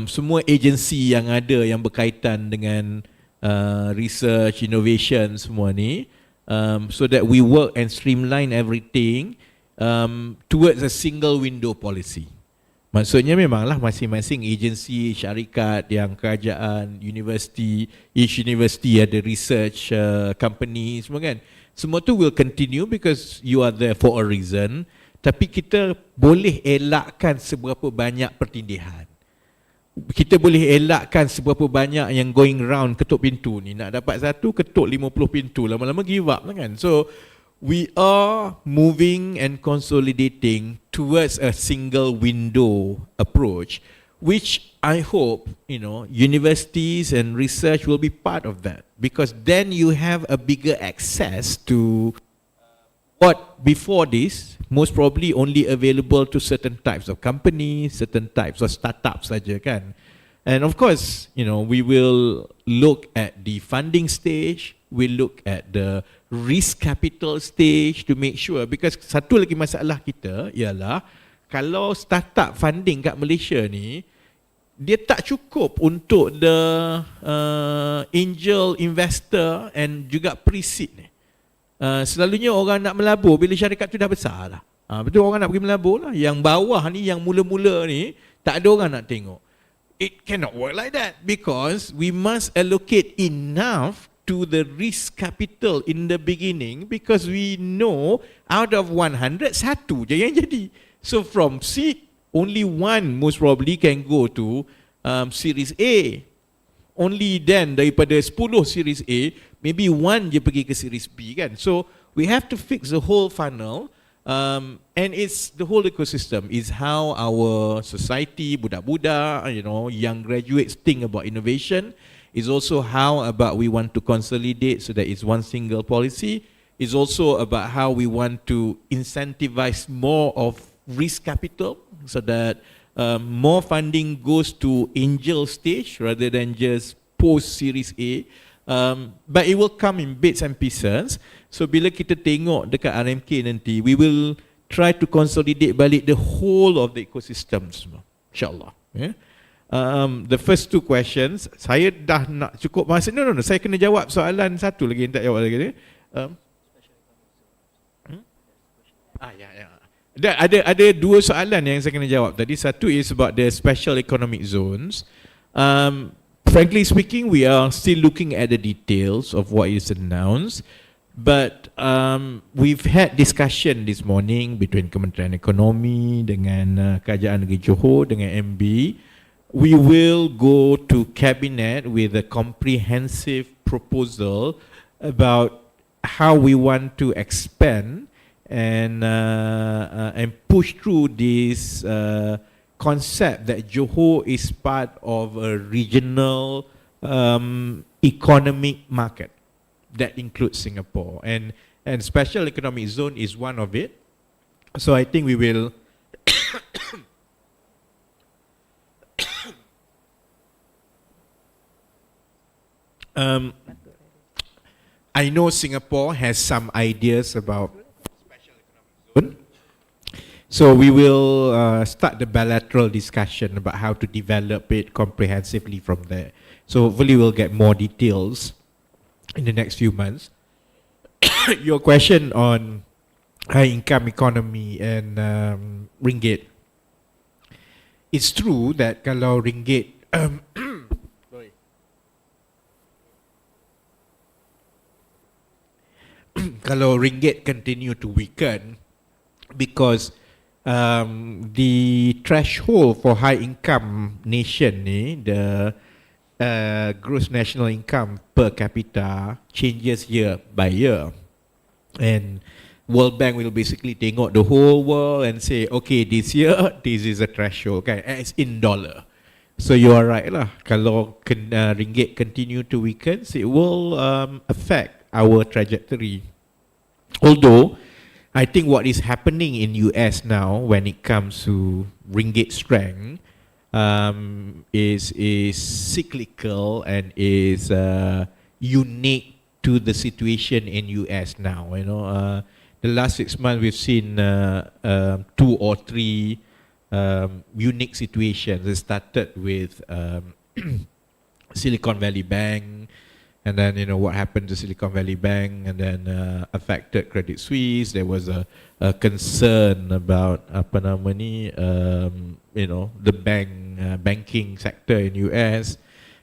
semua agensi yang ada yang berkaitan dengan research, innovation semua ni, so that we work and streamline everything towards a single window policy. Maksudnya memanglah masing-masing agensi, syarikat yang kerajaan, universiti, each university ada research company semua, kan. Semua tu will continue because you are there for a reason. Tapi kita boleh elakkan seberapa banyak pertindihan. Kita boleh elakkan seberapa banyak yang going round ketuk pintu ni. Nak dapat satu, ketuk 50 pintu. Lama-lama give up lah, kan. So we are moving and consolidating towards a single window approach, which I hope, you know, universities and research will be part of that, because then you have a bigger access to what before this most probably only available to certain types of companies, certain types of startups saja, kan. And of course, you know, we will look at the funding stage, we look at the risk capital stage to make sure, because satu lagi masalah kita ialah kalau startup funding kat Malaysia ni, dia tak cukup untuk the angel investor and juga pre-seed ni. Selalunya orang nak melabur bila syarikat tu dah besar lah. Betul, orang nak pergi melabur lah. Yang bawah ni, yang mula-mula ni, tak ada orang nak tengok. It cannot work like that, because we must allocate enough to the risk capital in the beginning, because we know out of 100, satu je yang jadi. So from seed, only one most probably can go to Series A. only then daripada 10 series A, maybe one je pergi ke series B kan. So we have to fix the whole funnel, and it's the whole ecosystem. Is how our society, budak-budak, young graduates think about innovation. Is also how about we want to consolidate so that it's one single policy. Is also about how we want to incentivize more of risk capital so that more funding goes to angel stage rather than just post series A. But it will come in bits and pieces. So bila kita tengok dekat RMK nanti, we will try to consolidate balik the whole of the ecosystem semua, insyaAllah. Yeah. The first two questions, saya dah nak cukup masa. No, saya kena jawab soalan satu lagi yang tak jawab lagi. Ada dua soalan yang saya kena jawab tadi. Satu is about the special economic zones. Frankly speaking, we are still looking at the details of what is announced. But we've had discussion this morning between Kementerian Ekonomi dengan Kerajaan Negeri Johor dengan MB. We will go to Cabinet with a comprehensive proposal about how we want to expand and push through this concept that Johor is part of a regional economic market that includes Singapore, and special economic zone is one of it. So I think we will I know Singapore has some ideas about special economic zone. So we will start the bilateral discussion about how to develop it comprehensively from there. So hopefully we'll get more details in the next few months. Your question on high income economy and ringgit. It's true that kalau ringgit kalau ringgit continue to weaken, because the threshold for high income nation ni, the gross national income per capita changes year by year, and World Bank will basically tengok the whole world and say, okay, this year this is a threshold, okay, and it's in dollar. So you are right lah. Kalau ringgit continue to weaken, it will affect our trajectory. Although I think what is happening in US now when it comes to ringgit strength is cyclical and is unique to the situation in US now. The last 6 months we've seen 2 or 3 unique situations. It started with Silicon Valley Bank, and then what happened to Silicon Valley Bank, and then affected Credit Suisse. There was a concern about the banking sector in US,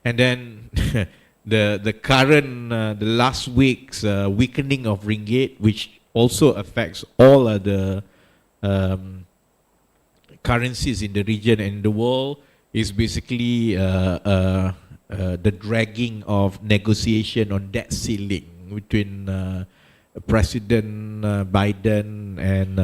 and then the current the last week's weakening of ringgit, which also affects all other currencies in the region and in the world, is basically the dragging of negotiation on debt ceiling between President Biden and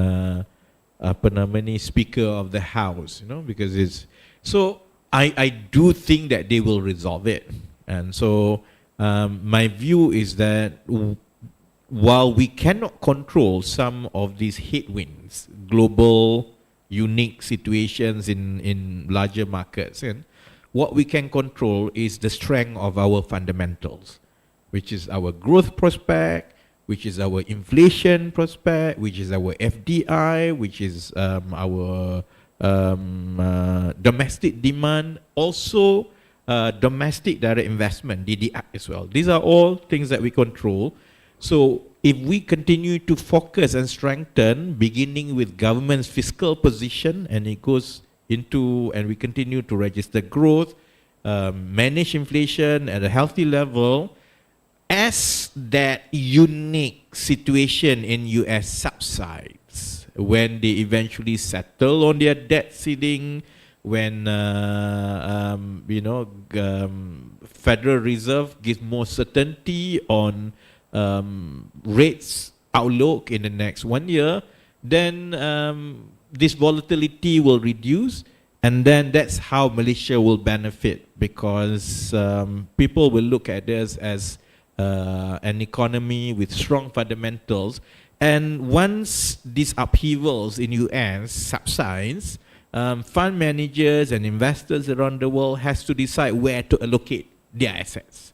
Speaker of the House, because it's so. I do think that they will resolve it, and so my view is that while we cannot control some of these headwinds, global unique situations in larger markets, and what we can control is the strength of our fundamentals, which is our growth prospect, which is our inflation prospect, which is our FDI, which is our domestic demand, also domestic direct investment, DDI as well. These are all things that we control. So if we continue to focus and strengthen, beginning with government's fiscal position, and it goes into, and we continue to register growth, manage inflation at a healthy level, as that unique situation in US subsides, when they eventually settle on their debt ceiling, when Federal Reserve gives more certainty on rates outlook in the next 1 year, then this volatility will reduce, and then that's how Malaysia will benefit, because people will look at this as an economy with strong fundamentals. And once these upheavals in US subsides, fund managers and investors around the world has to decide where to allocate their assets.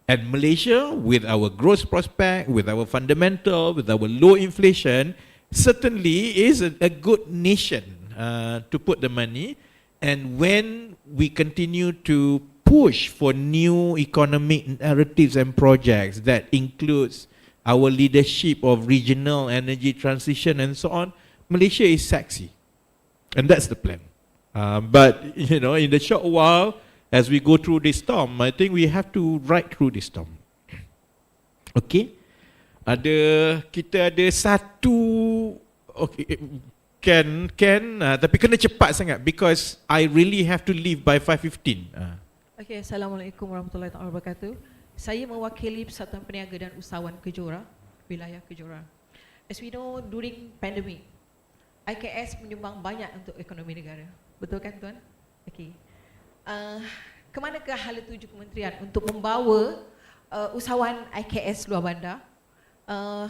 And Malaysia, with our growth prospect, with our fundamental, with our low inflation, certainly is a good nation to put the money. And when we continue to push for new economic narratives and projects that includes our leadership of regional energy transition and so on, Malaysia is sexy. And that's the plan. But, you know, in the short while, as we go through this storm, I think we have to ride through this storm. Okay? Kita ada satu, okay, tapi kena cepat sangat because I really have to leave by 5:15. Okay, Assalamualaikum warahmatullahi wabarakatuh. Saya mewakili Persatuan Peniaga dan Usahawan Kejora, wilayah Kejora. As we know, during pandemic, IKS menyumbang banyak untuk ekonomi negara. Betul kan tuan? Okay. Kemanakah hala tuju kementerian untuk membawa usahawan IKS luar bandar?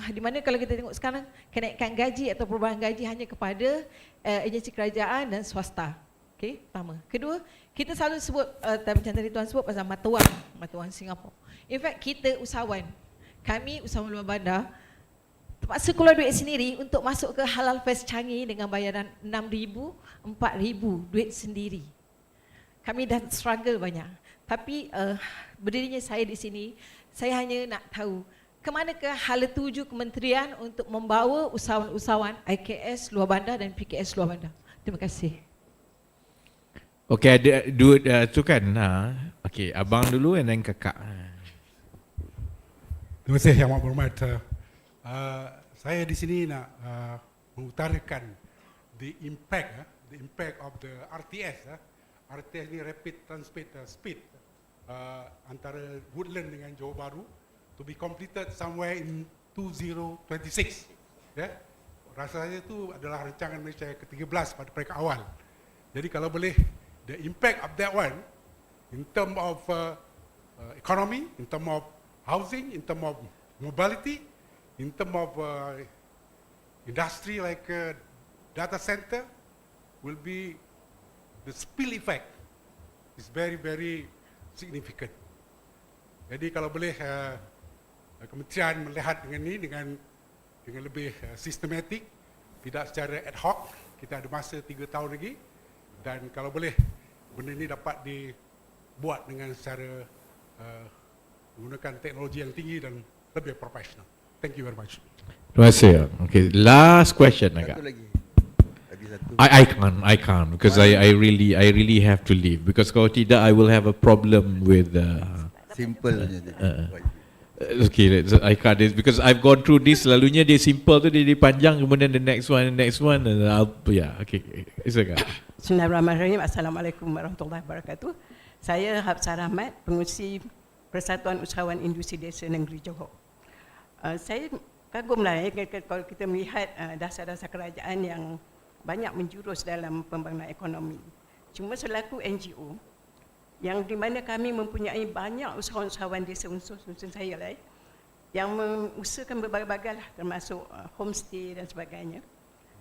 Di mana kalau kita tengok sekarang, kenaikan gaji atau perubahan gaji hanya kepada agensi kerajaan dan swasta. Okay, pertama. Kedua, kita selalu sebut, macam tadi tuan sebut pasal mata wang Singapura. In fact, kita usahawan, kami usahawan luar bandar, terpaksa keluar duit sendiri untuk masuk ke halal fest Changi dengan bayaran 6,000, 4,000 duit sendiri. Kami dah struggle banyak. Tapi berdirinya saya di sini, saya hanya nak tahu kemanakah hala tuju kementerian untuk membawa usahawan-usahawan IKS luar bandar dan PKS luar bandar. Terima kasih. Okay, ada dua tu kan. Okay, abang dulu and then kakak. Terima kasih Yang Berhormat. Saya di sini nak mengutarakan the impact of the RTS. RTS ni rapid transit speed antara Woodland dengan Johor Bahru to be completed somewhere in 2026. Rasanya itu adalah rancangan Malaysia ke-13 pada peringkat awal. Jadi kalau boleh, the impact of that one in term of economy, in term of housing, in term of mobility, in term of industry like data center, will be the spill effect is very, very significant. Jadi kalau boleh kementerian melihat dengan ini dengan lebih sistematik, tidak secara ad hoc. Kita ada masa 3 tahun lagi, dan kalau boleh benda ini dapat dibuat dengan secara menggunakan teknologi yang tinggi dan lebih profesional. Thank you very much. Terima kasih. Okay, last question agak. Satu lagi. I can't because I really have to leave, because kalau tidak I will have a problem with Simple je. okay, I can't this because I've gone through this. Selalunya dia simple tu dia panjang, kemudian the next one and I'll, yeah, okay. It's okay. Bismillahirrahmanirrahim. Assalamualaikum warahmatullahi wabarakatuh. Saya Hafsah Rahmat, pengurusi Persatuan Usahawan Industri Desa Negeri Johor. Saya kagumlah kalau kita melihat dasar-dasar kerajaan yang banyak menjurus dalam pembangunan ekonomi. Cuma selaku NGO, yang di mana kami mempunyai banyak usahawan-usahawan desa unsur saya lah, yang mengusahakan berbagai-bagai lah, termasuk homestay dan sebagainya.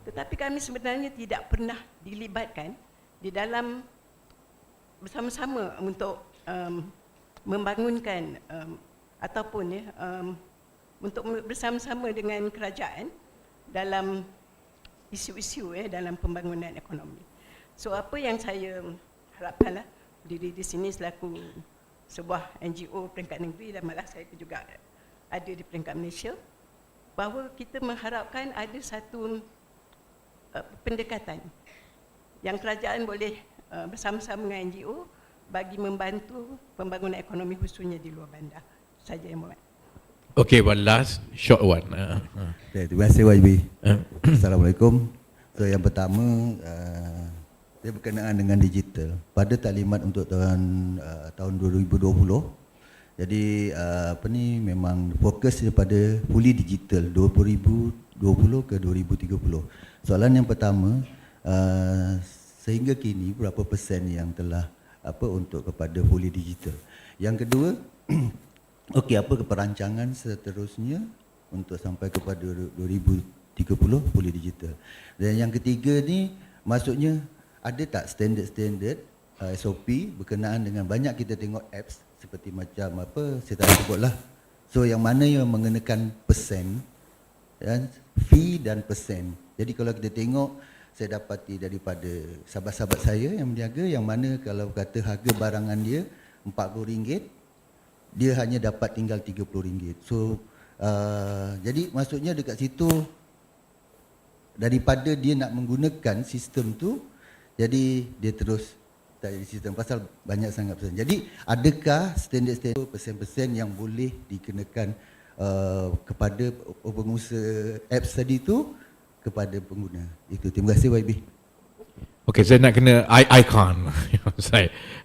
Tetapi kami sebenarnya tidak pernah dilibatkan di dalam bersama-sama untuk membangunkan ataupun untuk bersama-sama dengan kerajaan dalam isu-isu dalam pembangunan ekonomi. So apa yang saya harapkanlah diri di sini selaku sebuah NGO peringkat negeri, dan malah saya juga ada di peringkat Malaysia, bahawa kita mengharapkan ada satu pendekatan yang kerajaan boleh bersama-sama dengan NGO bagi membantu pembangunan ekonomi khususnya di luar bandar. Saja yang mohon. Okay, one last short one. Terima kasih YB. Assalamualaikum. So yang pertama, Dia berkenaan dengan digital. Pada taklimat untuk tahun 2020, jadi memang fokus kepada fully digital 2020 ke 2030. Soalan yang pertama, sehingga kini berapa persen yang telah untuk kepada fully digital? Yang kedua, okey, apa perancangan seterusnya untuk sampai kepada 2030 fully digital? Dan yang ketiga ni, maksudnya ada tak standard SOP berkenaan dengan banyak kita tengok apps seperti macam saya tak sebutlah. So yang mana yang mengenakan persen, fee dan persen. Jadi kalau kita tengok, saya dapati daripada sahabat-sahabat saya yang berniaga, yang mana kalau kata harga barangan dia RM40, dia hanya dapat tinggal RM30. So jadi maksudnya dekat situ, daripada dia nak menggunakan sistem tu, jadi dia terus tak ada sistem pasal banyak sangat persen. Jadi adakah standard persen-persen yang boleh dikenakan kepada pengusaha apps tadi tu kepada pengguna? Itu. Terima kasih YB. Okay, saya nak kena I can't.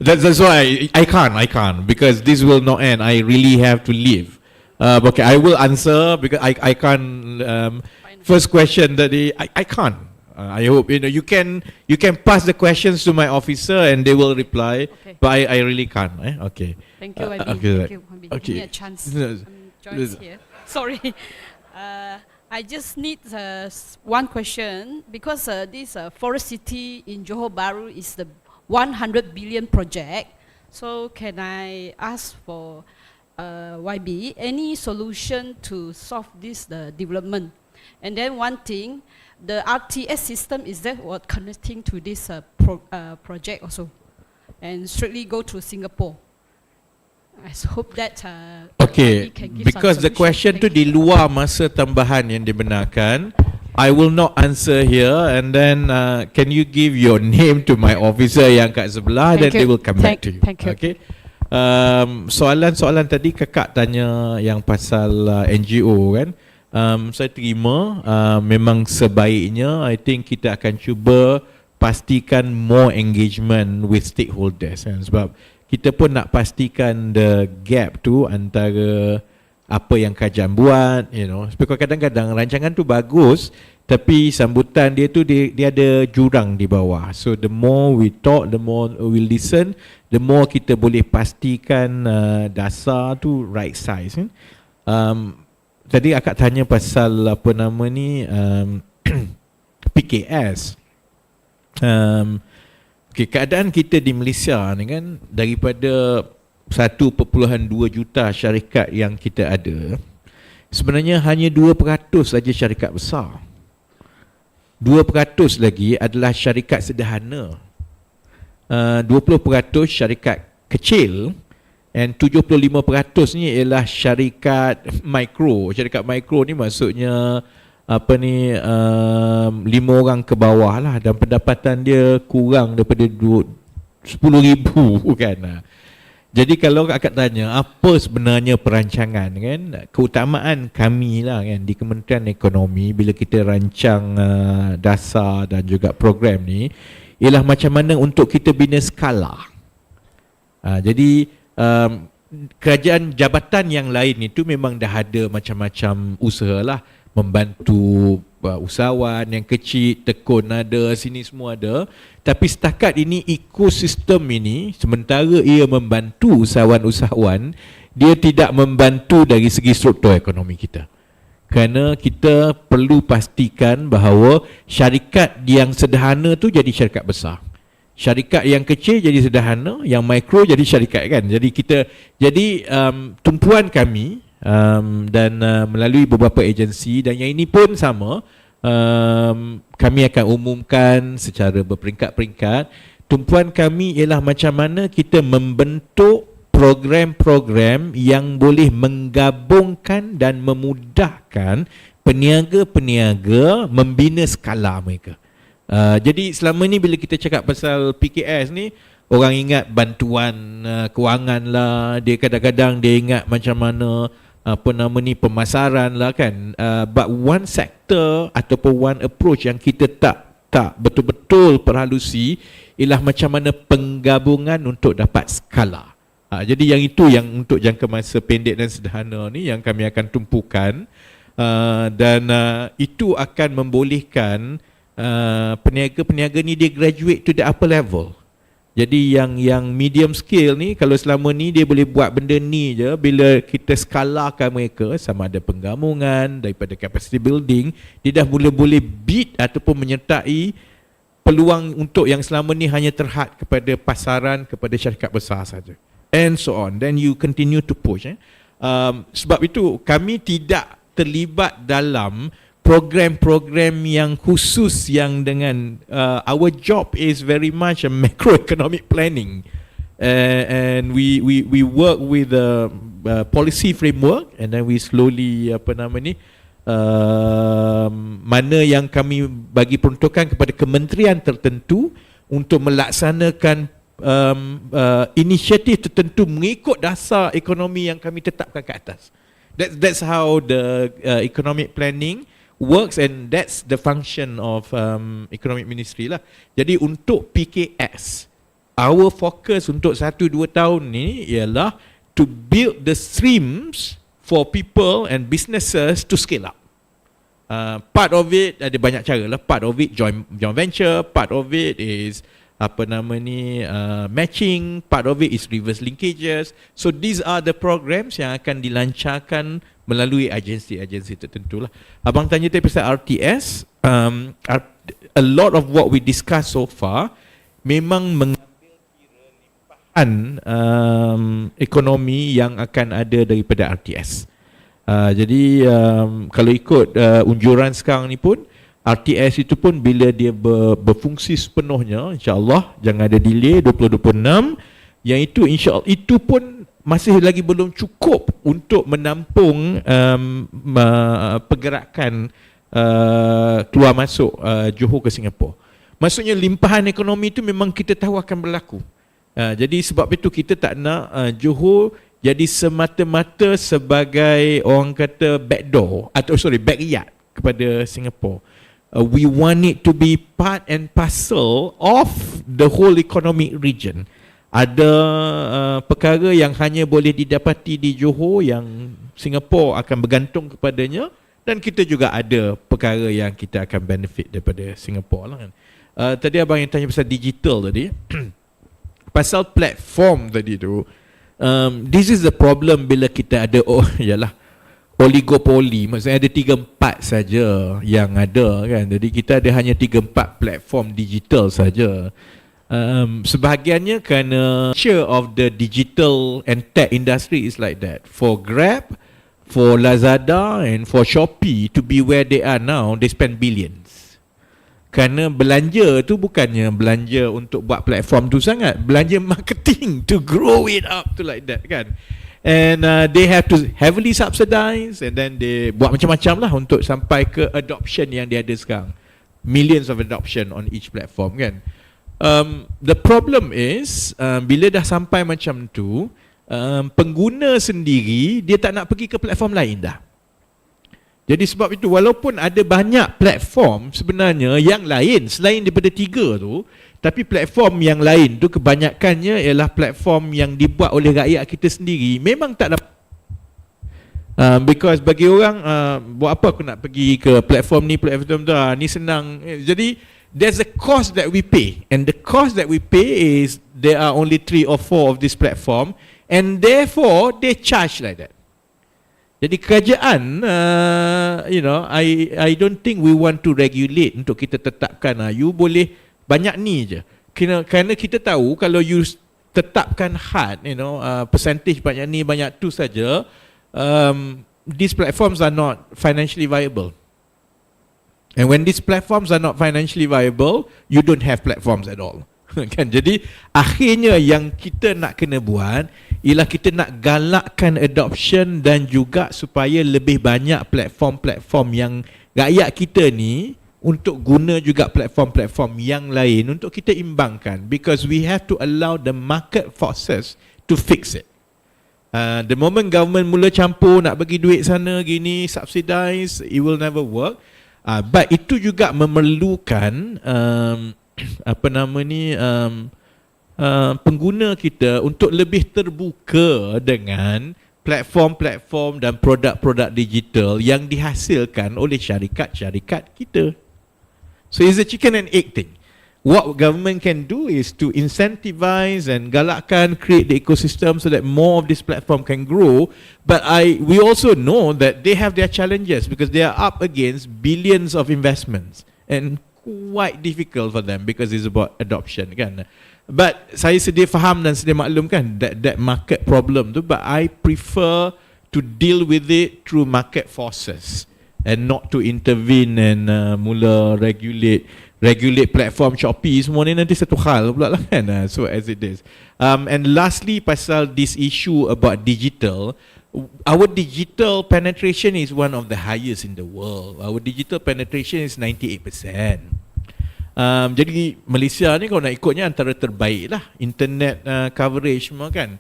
That's why I can't because this will not end. I really have to leave. Okay, I will answer because I can't. First question that I can't. I hope you can pass the questions to my officer and they will reply. Okay. But I really can't. Okay. Thank you, YB. Okay. Thank you, YB. Okay. Give me a chance. I'm Joyce here. Sorry. I just need one question because this Forest City in Johor Bahru is the 100 billion project. So can I ask for YB any solution to solve this development? And then one thing, the RTS system, is that what connecting to this project also, and strictly go to Singapore? I hope that okay, we can give because some the question tu solution. di luar masa tambahan yang dibenarkan, I will not answer here, and then can you give your name to my officer yang kat sebelah, then they will come back to you. Thank you. Okay. Soalan-soalan tadi kakak tanya yang pasal NGO kan. Saya terima, memang sebaiknya I think kita akan cuba pastikan more engagement with stakeholders kan? Sebab kita pun nak pastikan the gap tu antara apa yang kajian buat, sebab kadang-kadang rancangan tu bagus tapi sambutan dia tu dia ada jurang di bawah. So the more we talk, the more we listen, the more kita boleh pastikan dasar tu right size kan? Tadi akak tanya pasal apa nama ni PKS. Okay, keadaan kita di Malaysia ni kan, daripada 1.2 juta syarikat yang kita ada, sebenarnya hanya 2% saja syarikat besar. 2% lagi adalah syarikat sederhana. 20% syarikat kecil. And 75% ni ialah syarikat mikro. Syarikat mikro ni maksudnya 5 orang ke bawah lah, dan pendapatan dia kurang daripada 10,000 kan. Jadi kalau akak tanya apa sebenarnya perancangan kan, keutamaan kami lah kan di Kementerian Ekonomi bila kita rancang dasar dan juga program ni ialah macam mana untuk kita bina skala. Jadi kerajaan jabatan yang lain itu memang dah ada macam-macam usaha lah, membantu usahawan yang kecil, tekun ada, sini semua ada. Tapi setakat ini ekosistem ini, sementara ia membantu usahawan-usahawan, dia tidak membantu dari segi struktur ekonomi kita. Kerana kita perlu pastikan bahawa syarikat yang sederhana tu jadi syarikat besar. Syarikat yang kecil jadi sederhana, yang mikro jadi syarikat kan. Jadi tumpuan kami dan melalui beberapa agensi, dan yang ini pun sama, kami akan umumkan secara berperingkat-peringkat. Tumpuan kami ialah macam mana kita membentuk program-program yang boleh menggabungkan dan memudahkan peniaga-peniaga membina skala mereka. Jadi selama ni bila kita cakap pasal PKS ni, orang ingat bantuan kewangan lah, dia kadang-kadang dia ingat macam mana pemasaran lah kan. But one sector ataupun one approach yang kita tak tak betul-betul perhalusi ialah macam mana penggabungan untuk dapat skala. Jadi yang itu yang untuk jangka masa pendek dan sederhana ni yang kami akan tumpukan, dan itu akan membolehkan peniaga-peniaga ni dia graduate to the upper level. Jadi yang medium scale ni, kalau selama ni dia boleh buat benda ni je, bila kita skalakan mereka sama ada penggabungan daripada capacity building, dia dah boleh beat ataupun menyertai peluang untuk yang selama ni hanya terhad kepada pasaran, kepada syarikat besar saja, and so on. Then you continue to push. Sebab itu kami tidak terlibat dalam program-program yang khusus yang dengan our job is very much a macroeconomic planning, and we work with the policy framework, and then we slowly mana yang kami bagi peruntukan kepada kementerian tertentu untuk melaksanakan inisiatif tertentu mengikut dasar ekonomi yang kami tetapkan ke atas. That's how the economic planning works, and that's the function of economic ministry lah. Jadi untuk PKS, our focus untuk 1-2 tahun ni ialah to build the streams for people and businesses to scale up. Part of it ada banyak cara lah. Part of it joint venture, part of it is matching, part of it is reverse linkages. So these are the programs yang akan dilancarkan melalui agensi-agensi tertentu lah. Abang tanya tadi pasal RTS, a lot of what we discuss so far memang mengambil kira limpahan ekonomi yang akan ada daripada RTS. Jadi kalau ikut unjuran sekarang ni pun, RTS itu pun bila dia berfungsi sepenuhnya, insya-Allah jangan ada delay 2026, yang itu insya-Allah itu pun masih lagi belum cukup untuk menampung pergerakan keluar masuk Johor ke Singapura. Maksudnya limpahan ekonomi itu memang kita tahu akan berlaku. Jadi sebab itu kita tak nak Johor jadi semata-mata sebagai orang kata backdoor atau backyard kepada Singapura. We want it to be part and parcel of the whole economic region. Ada perkara yang hanya boleh didapati di Johor yang Singapura akan bergantung kepadanya, dan kita juga ada perkara yang kita akan benefit daripada Singapura lah kan. Tadi abang yang tanya pasal digital tadi, pasal platform tadi tu, this is the problem bila kita ada oligopoli, maksudnya ada 3-4 saja yang ada kan. Jadi kita ada hanya 3-4 platform digital saja. Sebahagiannya kerana share of the digital and tech industry is like that. For Grab, for Lazada and for Shopee to be where they are now, they spend billions. Kerana belanja tu bukannya belanja untuk buat platform tu sangat, belanja marketing to grow it up to like that kan. And they have to heavily subsidize, and then they buat macam-macam lah untuk sampai ke adoption yang dia ada sekarang. Millions of adoption on each platform kan. The problem is bila dah sampai macam tu, pengguna sendiri dia tak nak pergi ke platform lain dah. Jadi sebab itu walaupun ada banyak platform sebenarnya yang lain selain daripada 3 tu, tapi platform yang lain tu kebanyakannya ialah platform yang dibuat oleh rakyat kita sendiri, memang tak dapat. Because bagi orang buat apa aku nak pergi ke platform ni ni senang. Jadi there's a cost that we pay, and the cost that we pay is there are only 3 or 4 of this platform, and therefore they charge like that. Jadi kerajaan, I don't think we want to regulate untuk kita tetapkan you boleh banyak ni je. Kerana kita tahu kalau you tetapkan had, percentage banyak ni banyak tu saja, these platforms are not financially viable. And when these platforms are not financially viable, you don't have platforms at all. Kan? Jadi akhirnya yang kita nak kena buat ialah kita nak galakkan adoption dan juga supaya lebih banyak platform-platform yang rakyat kita ni untuk guna juga platform-platform yang lain untuk kita imbangkan, because we have to allow the market forces to fix it. The moment government mula campur nak bagi duit sana gini, subsidize, it will never work. But itu juga memerlukan pengguna kita untuk lebih terbuka dengan platform-platform dan produk-produk digital yang dihasilkan oleh syarikat-syarikat kita. So it's a chicken and egg thing. What government can do is to incentivize and galakkan, create the ecosystem so that more of this platform can grow. But we also know that they have their challenges because they are up against billions of investments and quite difficult for them because it's about adoption, kan. But saya sedia faham dan sedia maklum kan that market problem tu, but I prefer to deal with it through market forces and not to intervene and mula regulate platform Shopee semua ni, nanti satu hal pula lah kan. So as it is. And lastly, pasal this issue about digital, our digital penetration is one of the highest in the world. Our digital penetration is 98%. Jadi Malaysia ni kalau nak ikutnya antara terbaik lah internet coverage semua kan.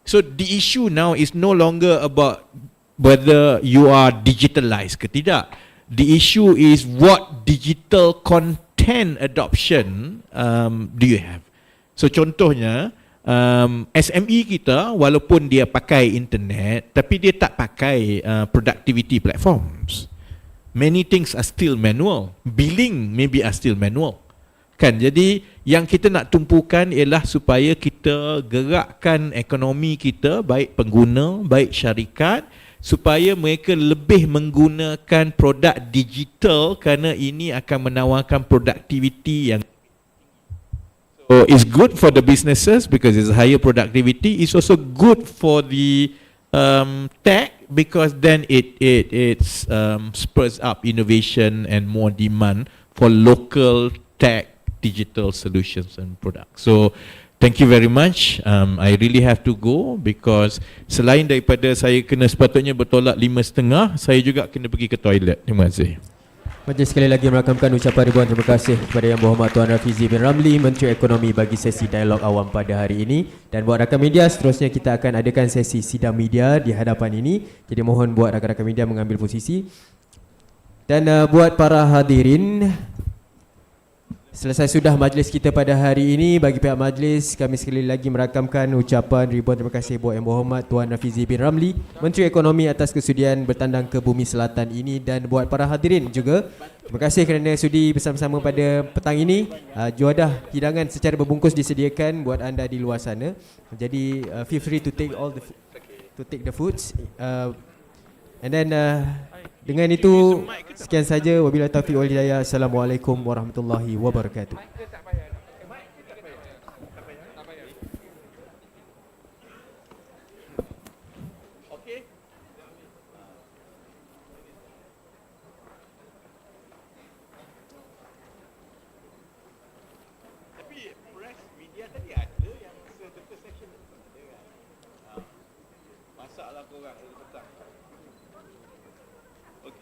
So the issue now is no longer about whether you are digitalized ke tidak. The issue is what digital content adoption do you have. So contohnya SME kita walaupun dia pakai internet tapi dia tak pakai productivity platforms. Many things are still manual. Billing maybe are still manual. Kan, jadi yang kita nak tumpukan ialah supaya kita gerakkan ekonomi kita, baik pengguna, baik syarikat, supaya mereka lebih menggunakan produk digital kerana ini akan menawarkan productivity yang so it's good for the businesses because it's higher productivity. It's also good for the tech because then it spurs up innovation and more demand for local tech digital solutions and products. So thank you very much. I really have to go because selain daripada saya kena sepatutnya bertolak 5.30, saya juga kena pergi ke toilet. Terima kasih. Majlis sekali lagi merakamkan ucapan ribuan terima kasih kepada Yang Berhormat Tuan Rafizi bin Ramli, Menteri Ekonomi bagi sesi dialog awam pada hari ini. Dan buat rakan media, seterusnya kita akan adakan sesi sidang media di hadapan ini. Jadi mohon buat rakan-rakan media mengambil posisi. Dan buat para hadirin, selesai sudah majlis kita pada hari ini. Bagi pihak majlis, kami sekali lagi merakamkan ucapan ribuan terima kasih buat Yang Berhormat Tuan Rafizi bin Ramli, Menteri Ekonomi atas kesudian bertandang ke Bumi Selatan ini. Dan buat para hadirin juga, terima kasih kerana sudi bersama-sama pada petang ini. Juadah hidangan secara berbungkus disediakan buat anda di luar sana. Jadi feel free to take the foods. And then dengan itu sekian saja, wabillahi taufiq wal hidayah. Assalamualaikum warahmatullahi wabarakatuh.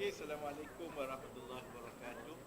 Assalamualaikum warahmatullahi wabarakatuh.